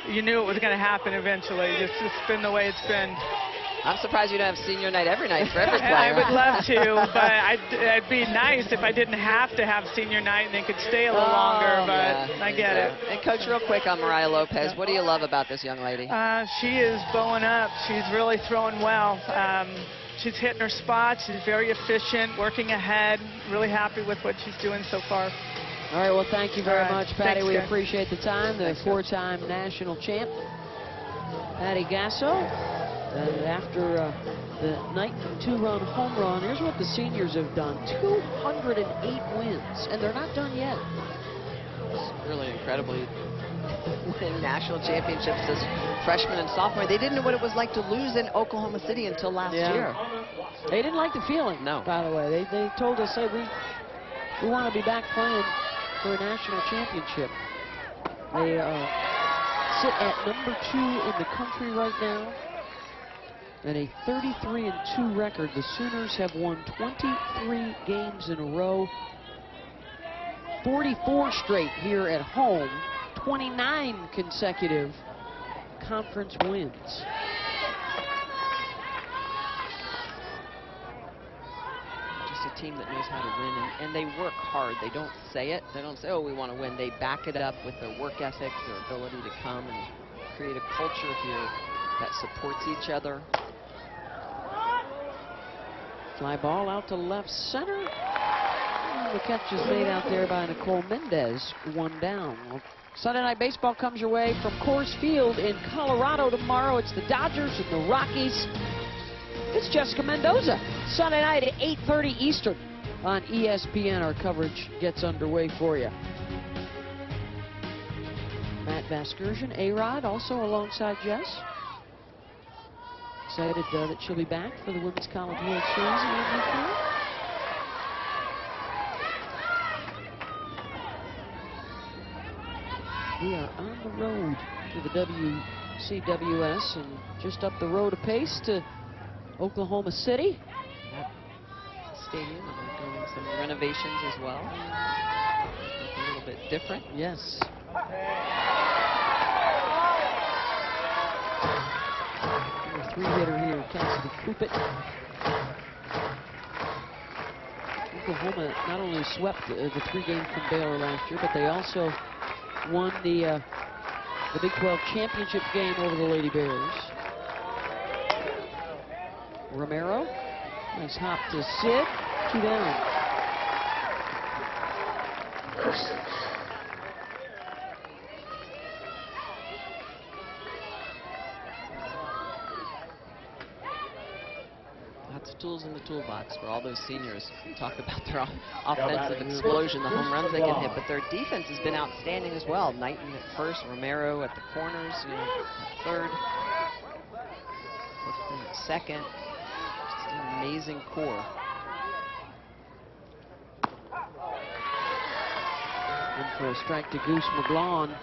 You knew it was going to happen eventually. It's been the way it's been. I'm surprised you don't have senior night every night for every player. I would love to, but it'd be nice if I didn't have to have senior night and they could stay a little longer, but yeah, I get it. And Coach, real quick on Mariah Lopez, what do you love about this young lady? She is bowing up. She's really throwing well. She's hitting her spots. She's very efficient, working ahead. Really happy with what she's doing so far. All right, well, thank you very All right. much, Patty. Thanks, we guys. appreciate the time. The four-time national champ, Patty Gasso. And after the night two-run home run, here's what the seniors have done. 208 wins, and they're not done yet. It's really incredibly win national championships as freshmen and sophomore. They didn't know what it was like to lose in Oklahoma City until last year. They didn't like the feeling, No. by the way. They told us, hey, we want to be back playing for a national championship. They sit at number 2 in the country right now and a 33-2 record. The Sooners have won 23 games in a row, 44 straight here at home, 29 consecutive conference wins. Just a team that knows how to win, and they work hard. They don't say it. They don't say, oh, we want to win. They back it up with their work ethic, their ability to come and create a culture here that supports each other. Fly ball out to left center. And the catch is made out there by Nicole Mendez, 1 down. Well, Sunday Night Baseball comes your way from Coors Field in Colorado tomorrow. It's the Dodgers and the Rockies. It's Jessica Mendoza. Sunday night at 8:30 Eastern on ESPN. Our coverage gets underway for you. Matt Vasgersian, A-Rod, also alongside Jess. Excited that she'll be back for the Women's College World Series in the We are on the road to the WCWS and just up the road a pace to Oklahoma City. That stadium undergoing some renovations as well. Look a little bit different. Yes. Number 3 hitter here, Cassidy Coopit. Oklahoma not only swept the 3 games from Baylor last year, but they also won the Big 12 championship game over the Lady Bears. Romero, nice hop to Sid, 2 down. Lots of tools in the toolbox for all those seniors. We talk about their offensive explosion, the home runs they can hit, but their defense has been outstanding as well. Knighton at first, Romero at the corners, at third, Clifton at second. Just an amazing core. In for a strike to Goose McGlawn.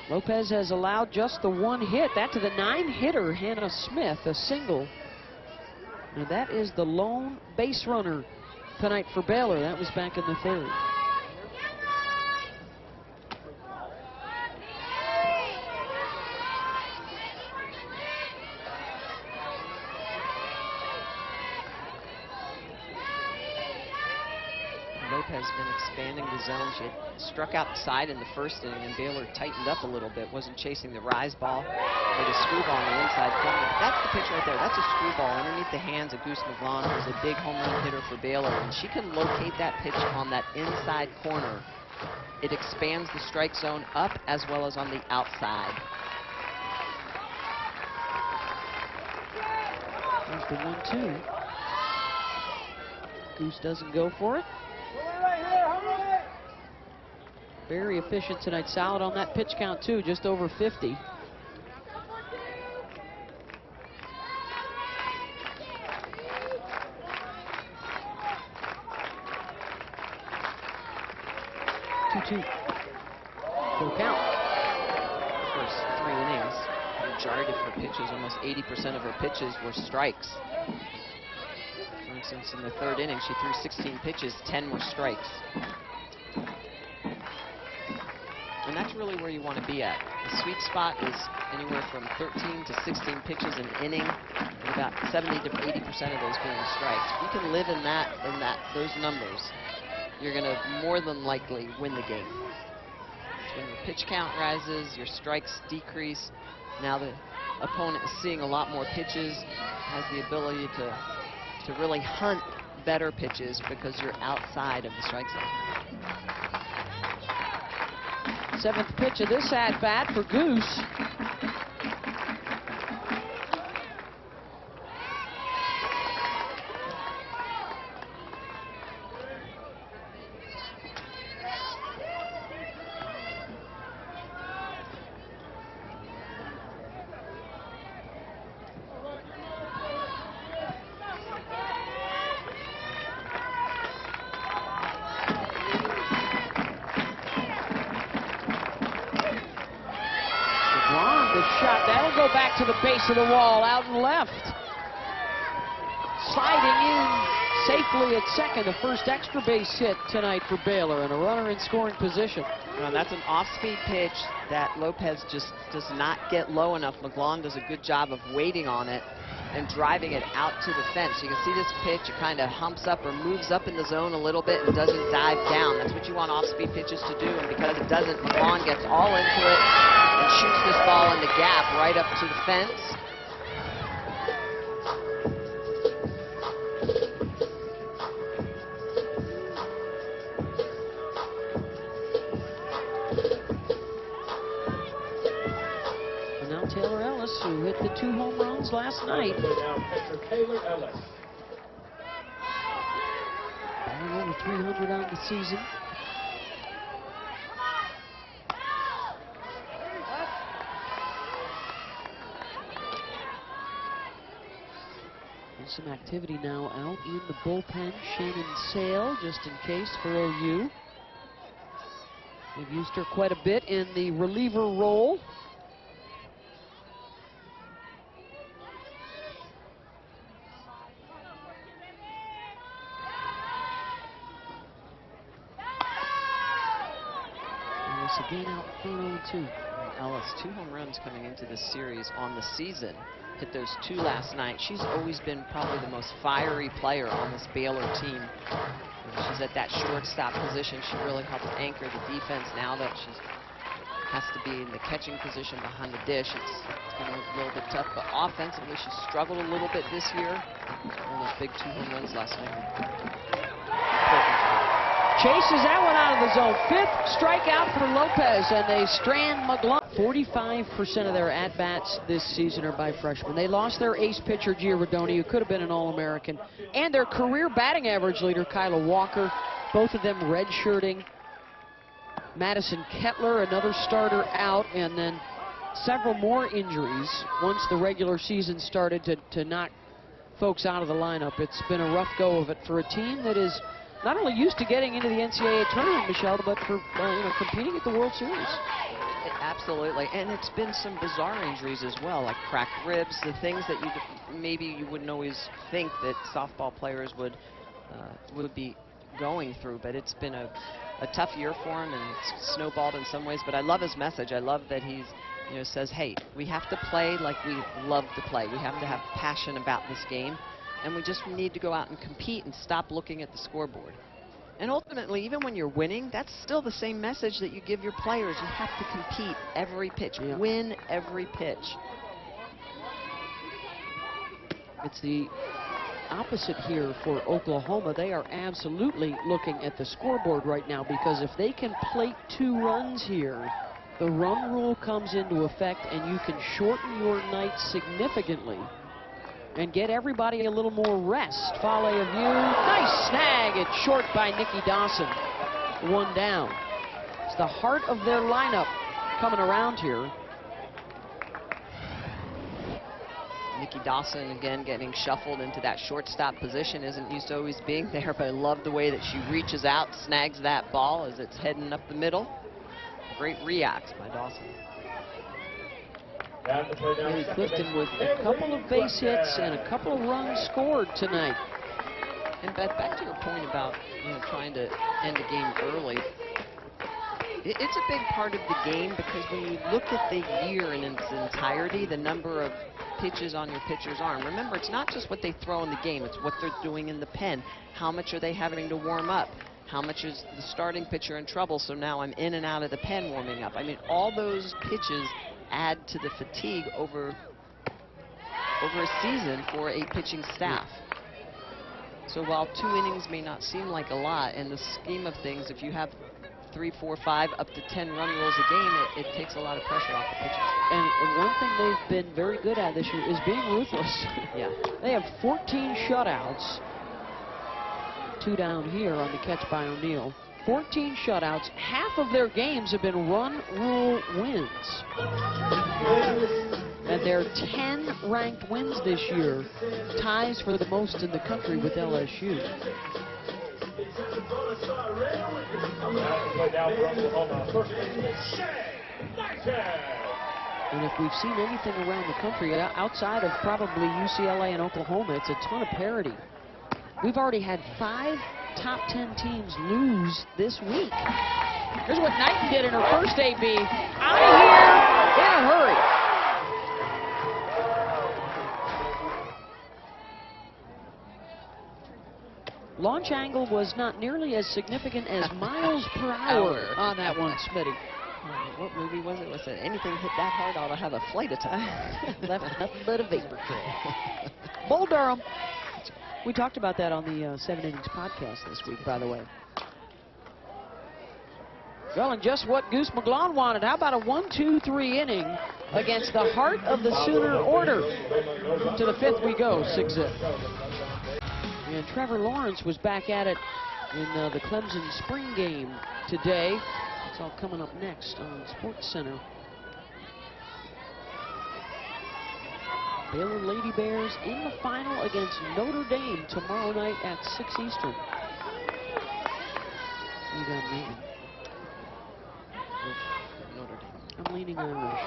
Lopez has allowed just the 1 hit. That to the 9-hitter, Hannah Smith, a single. And that is the lone base runner tonight for Baylor. That was back in the 3rd. Lopez has been expanding the zone. She had struck out the side in the 1st inning, and Baylor tightened up a little bit. Wasn't chasing the rise ball or the screwball on the inside corner. But that's the pitch right there. That's a screwball underneath the hands of Goose McGlawn, who's a big home run hitter for Baylor. And she can locate that pitch on that inside corner. It expands the strike zone up as well as on the outside. There's the 1-2. Goose doesn't go for it. Very efficient tonight. Solid on that pitch count, too. Just over 50. Full count. First 3 innings, the majority of her pitches, almost 80% of her pitches were strikes. For instance, in the 3rd inning, she threw 16 pitches, 10 were strikes. And that's really where you want to be at. The sweet spot is anywhere from 13 to 16 pitches an inning, and about 70 to 80% of those being strikes. If you can live in those numbers, you're going to more than likely win the game. It's when your pitch count rises, your strikes decrease. Now the opponent is seeing a lot more pitches, has the ability to really hunt better pitches because you're outside of the strike zone. 7th pitch of this at-bat for Goose. The shot, that'll go back to the base of the wall, out and left. Sliding in safely at second, the first extra base hit tonight for Baylor, and a runner in scoring position. Well, that's an off-speed pitch that Lopez just does not get low enough. McGlawn does a good job of waiting on it and driving it out to the fence. You can see this pitch, it kind of humps up or moves up in the zone a little bit and doesn't dive down. That's what you want off-speed pitches to do, and because it doesn't, McGlawn gets all into it and shoots this ball in the gap right up to the fence. And now Taylor Ellis, who hit the 2 home runs last night. Now pitcher Taylor Ellis. Batting over 300 on the season. There's some activity now out in the bullpen. Shannon Sale, just in case, for OU. They've used her quite a bit in the reliever role. Again out front 0-2. Ellis, 2 home runs coming into this series on the season. Hit those 2 last night. She's always been probably the most fiery player on this Baylor team. When she's at that shortstop position, she really helps anchor the defense. Now that she has to be in the catching position behind the dish, it's going to be a little bit tough. But offensively, she struggled a little bit this year. One of those big 2 home runs last night. Chases that one out of the zone. 5th strikeout for Lopez, and they strand McGlawn. 45% of their at-bats this season are by freshmen. They lost their ace pitcher, Giordoni, who could have been an All-American, and their career batting average leader, Kyla Walker, both of them redshirting. Madison Kettler, another starter, out, and then several more injuries once the regular season started to knock folks out of the lineup. It's been a rough go of it for a team that is not only used to getting into the NCAA tournament, Michelle, but for competing at the World Series. Absolutely, and it's been some bizarre injuries as well, like cracked ribs, the things that maybe you wouldn't always think that softball players would be going through. But it's been a tough year for him, and it's snowballed in some ways. But I love his message. I love that he's says, hey, we have to play like we love to play. We have to have passion about this game. And we just need to go out and compete and stop looking at the scoreboard. And ultimately, even when you're winning, that's still the same message that you give your players. You have to compete every pitch, win every pitch. It's the opposite here for Oklahoma. They are absolutely looking at the scoreboard right now, because if they can plate 2 runs here, the run rule comes into effect, and you can shorten your night significantly and get everybody a little more rest. Volley of view. Nice snag. It's short by Nikki Dawson. 1 down. It's the heart of their lineup coming around here. Nikki Dawson, again, getting shuffled into that shortstop position. Isn't used to always being there, but I love the way that she reaches out, snags that ball as it's heading up the middle. Great reacts by Dawson. Mary Clifton with a couple of base hits and a couple of runs scored tonight. And Beth, back to your point about trying to end a game early. It's a big part of the game, because when you look at the year in its entirety, the number of pitches on your pitcher's arm. Remember, it's not just what they throw in the game, it's what they're doing in the pen. How much are they having to warm up? How much is the starting pitcher in trouble? So now I'm in and out of the pen warming up. I mean, all those pitches add to the fatigue over a season for a pitching staff. So while 2 innings may not seem like a lot, in the scheme of things, if you have 3, 4, 5, up to 10 run rules a game, it takes a lot of pressure off the pitchers. And one thing they've been very good at this year is being ruthless. Yeah. They have 14 shutouts. 2 down here on the catch by O'Neill. 14 shutouts. Half of their games have been run rule wins. And their 10 ranked wins this year ties for the most in the country with LSU. And if we've seen anything around the country outside of probably UCLA and Oklahoma, it's a ton of parity. We've already had 5 top 10 teams lose this week. Here's what Knighton did in her first AB. Out of here in a hurry. Launch angle was not nearly as significant as miles per hour on that one, Smitty. What movie was it? Was it anything hit that hard ought to have a flight attack? Left nothing but a vapor trail. Bull Durham. We talked about that on the 7 Innings podcast this week, by the way. Well, and just what Goose McGlone wanted. How about a 1-2-3 inning against the heart of the Sooner order? To the 5th we go, 6-zip. And Trevor Lawrence was back at it in the Clemson spring game today. It's all coming up next on SportsCenter. Baylor Lady Bears in the final against Notre Dame tomorrow night at 6 Eastern. You got me. Notre Dame. I'm leaning Irish.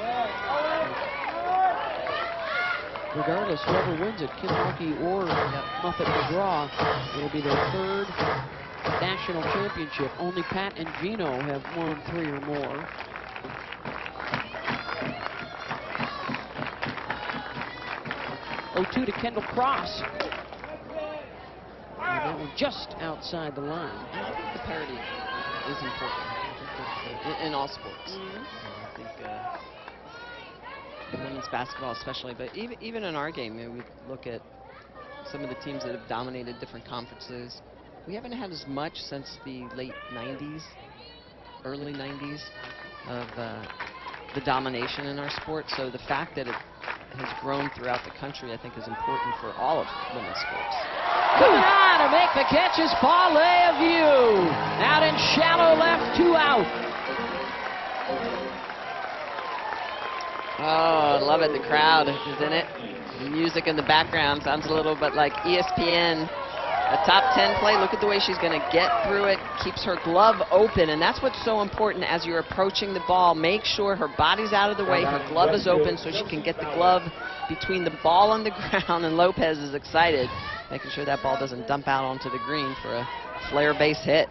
Regardless, whoever wins it, Kim Mulkey or Muffet McGraw, it'll be their 3rd national championship. Only Pat and Gino have won 3 or more. Oh, 2 to Kendall Cross. And that one just outside the line. I think the parity is important in all sports. I think in women's basketball especially, but even in our game, we look at some of the teams that have dominated different conferences. We haven't had as much since the late 90s, early 90s of the domination in our sport. So the fact that it has grown throughout the country, I think, is important for all of women's sports. Coming on to make the catch is Paul View. Out in shallow left, 2 out. Oh, I love it. The crowd is in it. The music in the background sounds a little bit like ESPN. A top 10 play. Look at the way she's going to get through it. Keeps her glove open, and that's what's so important as you're approaching the ball. Make sure her body's out of the way, her glove is open so she can get the glove between the ball and the ground, and Lopez is excited, making sure that ball doesn't dump out onto the green for a flare base hit.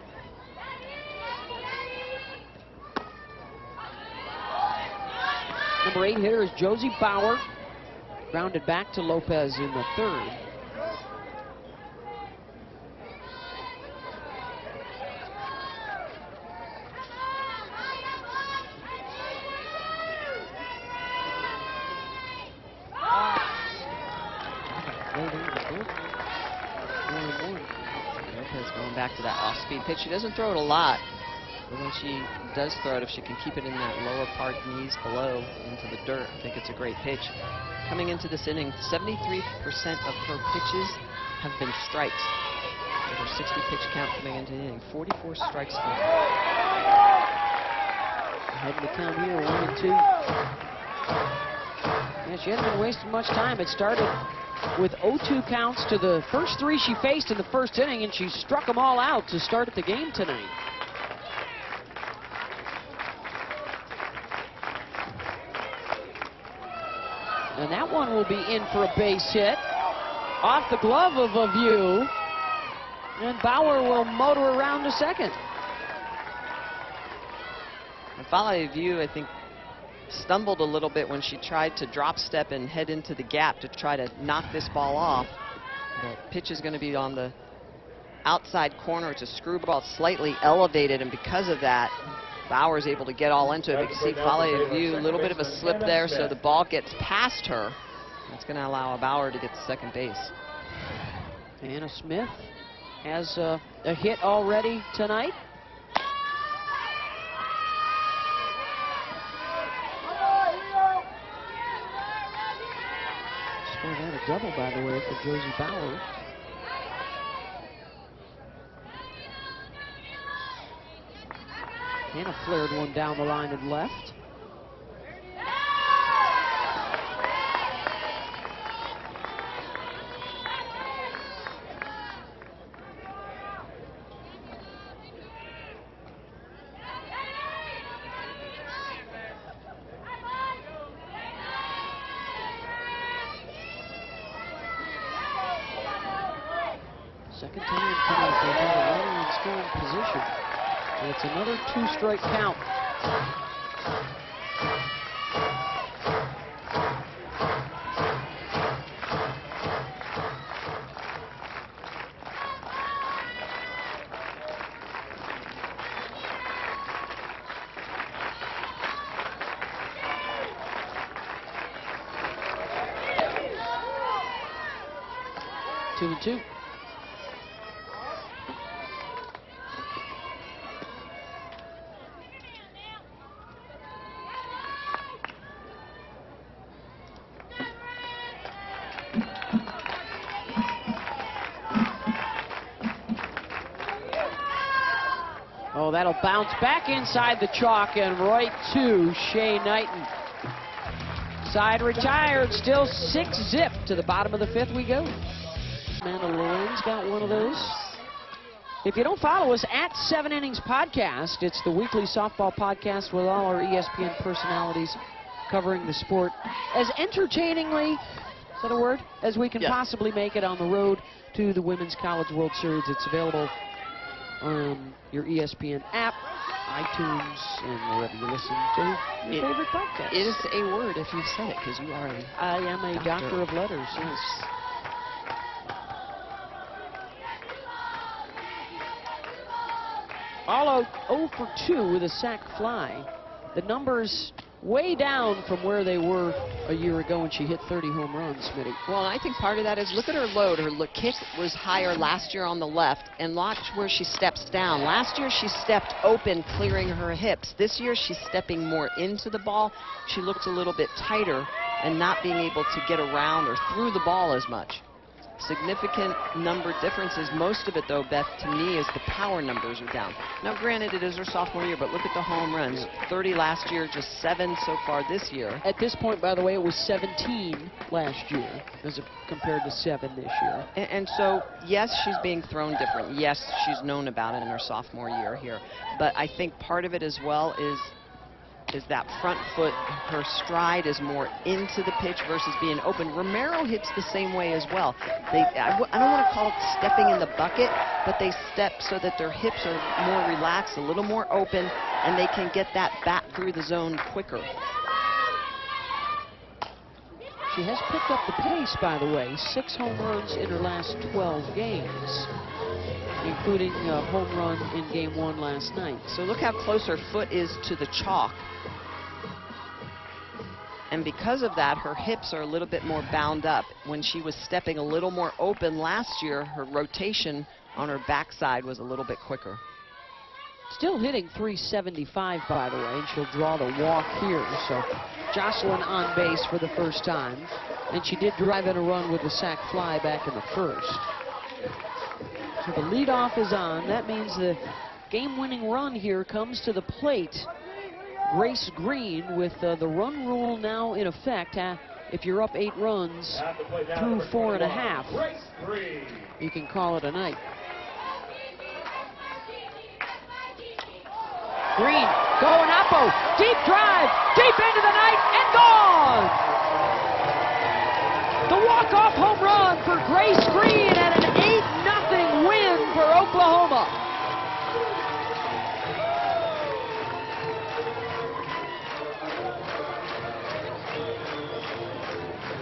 Number 8 hitter is Josie Bauer. Grounded back to Lopez in the 3rd. Lopez going back to that off-speed pitch. She doesn't throw it a lot, but when she does throw it, if she can keep it in that lower part, knees below, into the dirt, I think it's a great pitch. Coming into this inning, 73% of her pitches have been strikes. With her 60 pitch count coming into the inning, 44 strikes for her. Ahead in the count here, 1 and 2. Yeah, she hasn't been wasting much time. It started with 0-2 counts to the first 3 she faced in the first inning, and she struck them all out to start at the game tonight. And that one will be in for a base hit. Off the glove of View. And Bauer will motor around to second. And Follow View, I think, stumbled a little bit when she tried to drop step and head into the gap to try to knock this ball off. The pitch is going to be on the outside corner. It's a screwball, slightly elevated, and because of that, Bauer's able to get all into it. You can see Follow View, a little bit of a slip there, so the ball gets past her. That's going to allow Bauer to get to second base. Anna Smith has a hit already tonight. Scored out a double, by the way, for Josie Bauer. Hannah flared one down the line and left. Second time tonight they've had a runner in scoring position. And it's another 2-strike count. Two and two. Oh, that'll bounce back inside the chalk and right to Shea Knighton. Side retired, still 6-zip to the bottom of the 5th we go. Amanda Lorenz got one of those. If you don't follow us at 7 Innings Podcast, it's the weekly softball podcast with all our ESPN personalities covering the sport as entertainingly, is that a word, as we can possibly make it on the road to the Women's College World Series. It's available on your ESPN app, iTunes, and wherever you listen to your favorite podcast. It is a word if you've said it, because you are I am a doctor of letters, yes. All 0 for 2 with a sac fly. The numbers way down from where they were a year ago when she hit 30 home runs, Smitty. Well, I think part of that is look at her load. Her kick was higher last year on the left, and watch where she steps down. Last year she stepped open, clearing her hips. This year she's stepping more into the ball. She looked a little bit tighter and not being able to get around or through the ball as much. Significant number differences. Most of it, though, Beth, to me, is the power numbers are down. Now, granted, it is her sophomore year, but look at the home runs. 30 last year, just 7 so far this year. At this point, by the way, it was 17 last year as compared to 7 this year. And so, yes, she's being thrown different. Yes, she's known about it in her sophomore year here. But I think part of it as well is that front foot, her stride is more into the pitch versus being open. Romero hits the same way as well. I don't want to call it stepping in the bucket, but they step so that their hips are more relaxed, a little more open, and they can get that bat through the zone quicker. She has picked up the pace, by the way. 6 home runs in her last 12 games, including a home run in game 1 last night. So look how close her foot is to the chalk. And because of that, her hips are a little bit more bound up. When she was stepping a little more open last year, her rotation on her backside was a little bit quicker. Still hitting .375, by the way, and she'll draw the walk here. So Jocelyn on base for the first time. And she did drive in a run with the sac fly back in the 1st. So the leadoff is on. That means the game-winning run here comes to the plate. Grace Green with the run rule now in effect. If you're up 8 runs through 4.5, you can call it a night. Green going Oppo, deep drive, deep into the night, and gone! The walk-off home run for Grace Green and an 8-0 win for Oklahoma.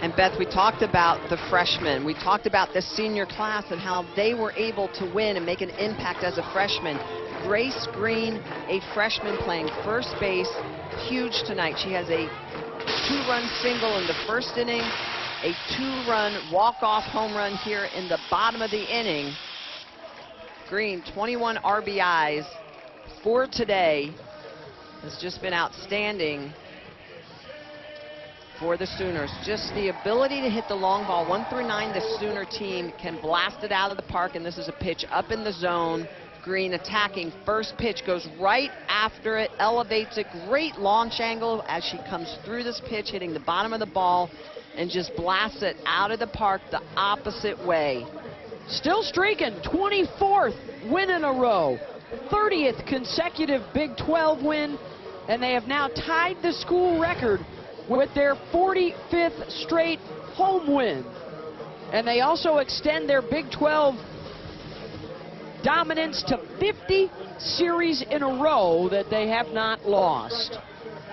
And Beth, we talked about the freshmen. We talked about the senior class and how they were able to win and make an impact as a freshman. Grace Green, a freshman playing first base, huge tonight. She has a 2-run single in the 1st inning, a 2-run walk-off home run here in the bottom of the inning. Green, 21 RBIs for today, has just been outstanding for the Sooners. Just the ability to hit the long ball. 1 through 9, the Sooner team can blast it out of the park, and this is a pitch up in the zone. Green attacking. First pitch goes right after it, elevates it. Great launch angle as she comes through this pitch, hitting the bottom of the ball, and just blasts it out of the park the opposite way. Still streaking, 24th win in a row, 30th consecutive Big 12 win, and they have now tied the school record with their 45th straight home win. And they also extend their Big 12 dominance to 50 series in a row that they have not lost.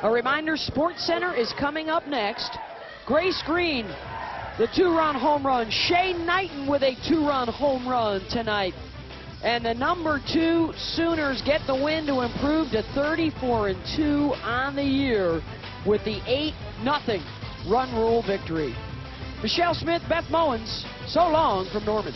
A reminder, Sports Center is coming up next. Grace Green, the 2-run home run. Shay Knighton with a 2-run home run tonight. And the number 2 Sooners get the win to improve to 34-2 on the year with the 8-0 run rule victory. Michelle Smith, Beth Mowens, so long from Norman.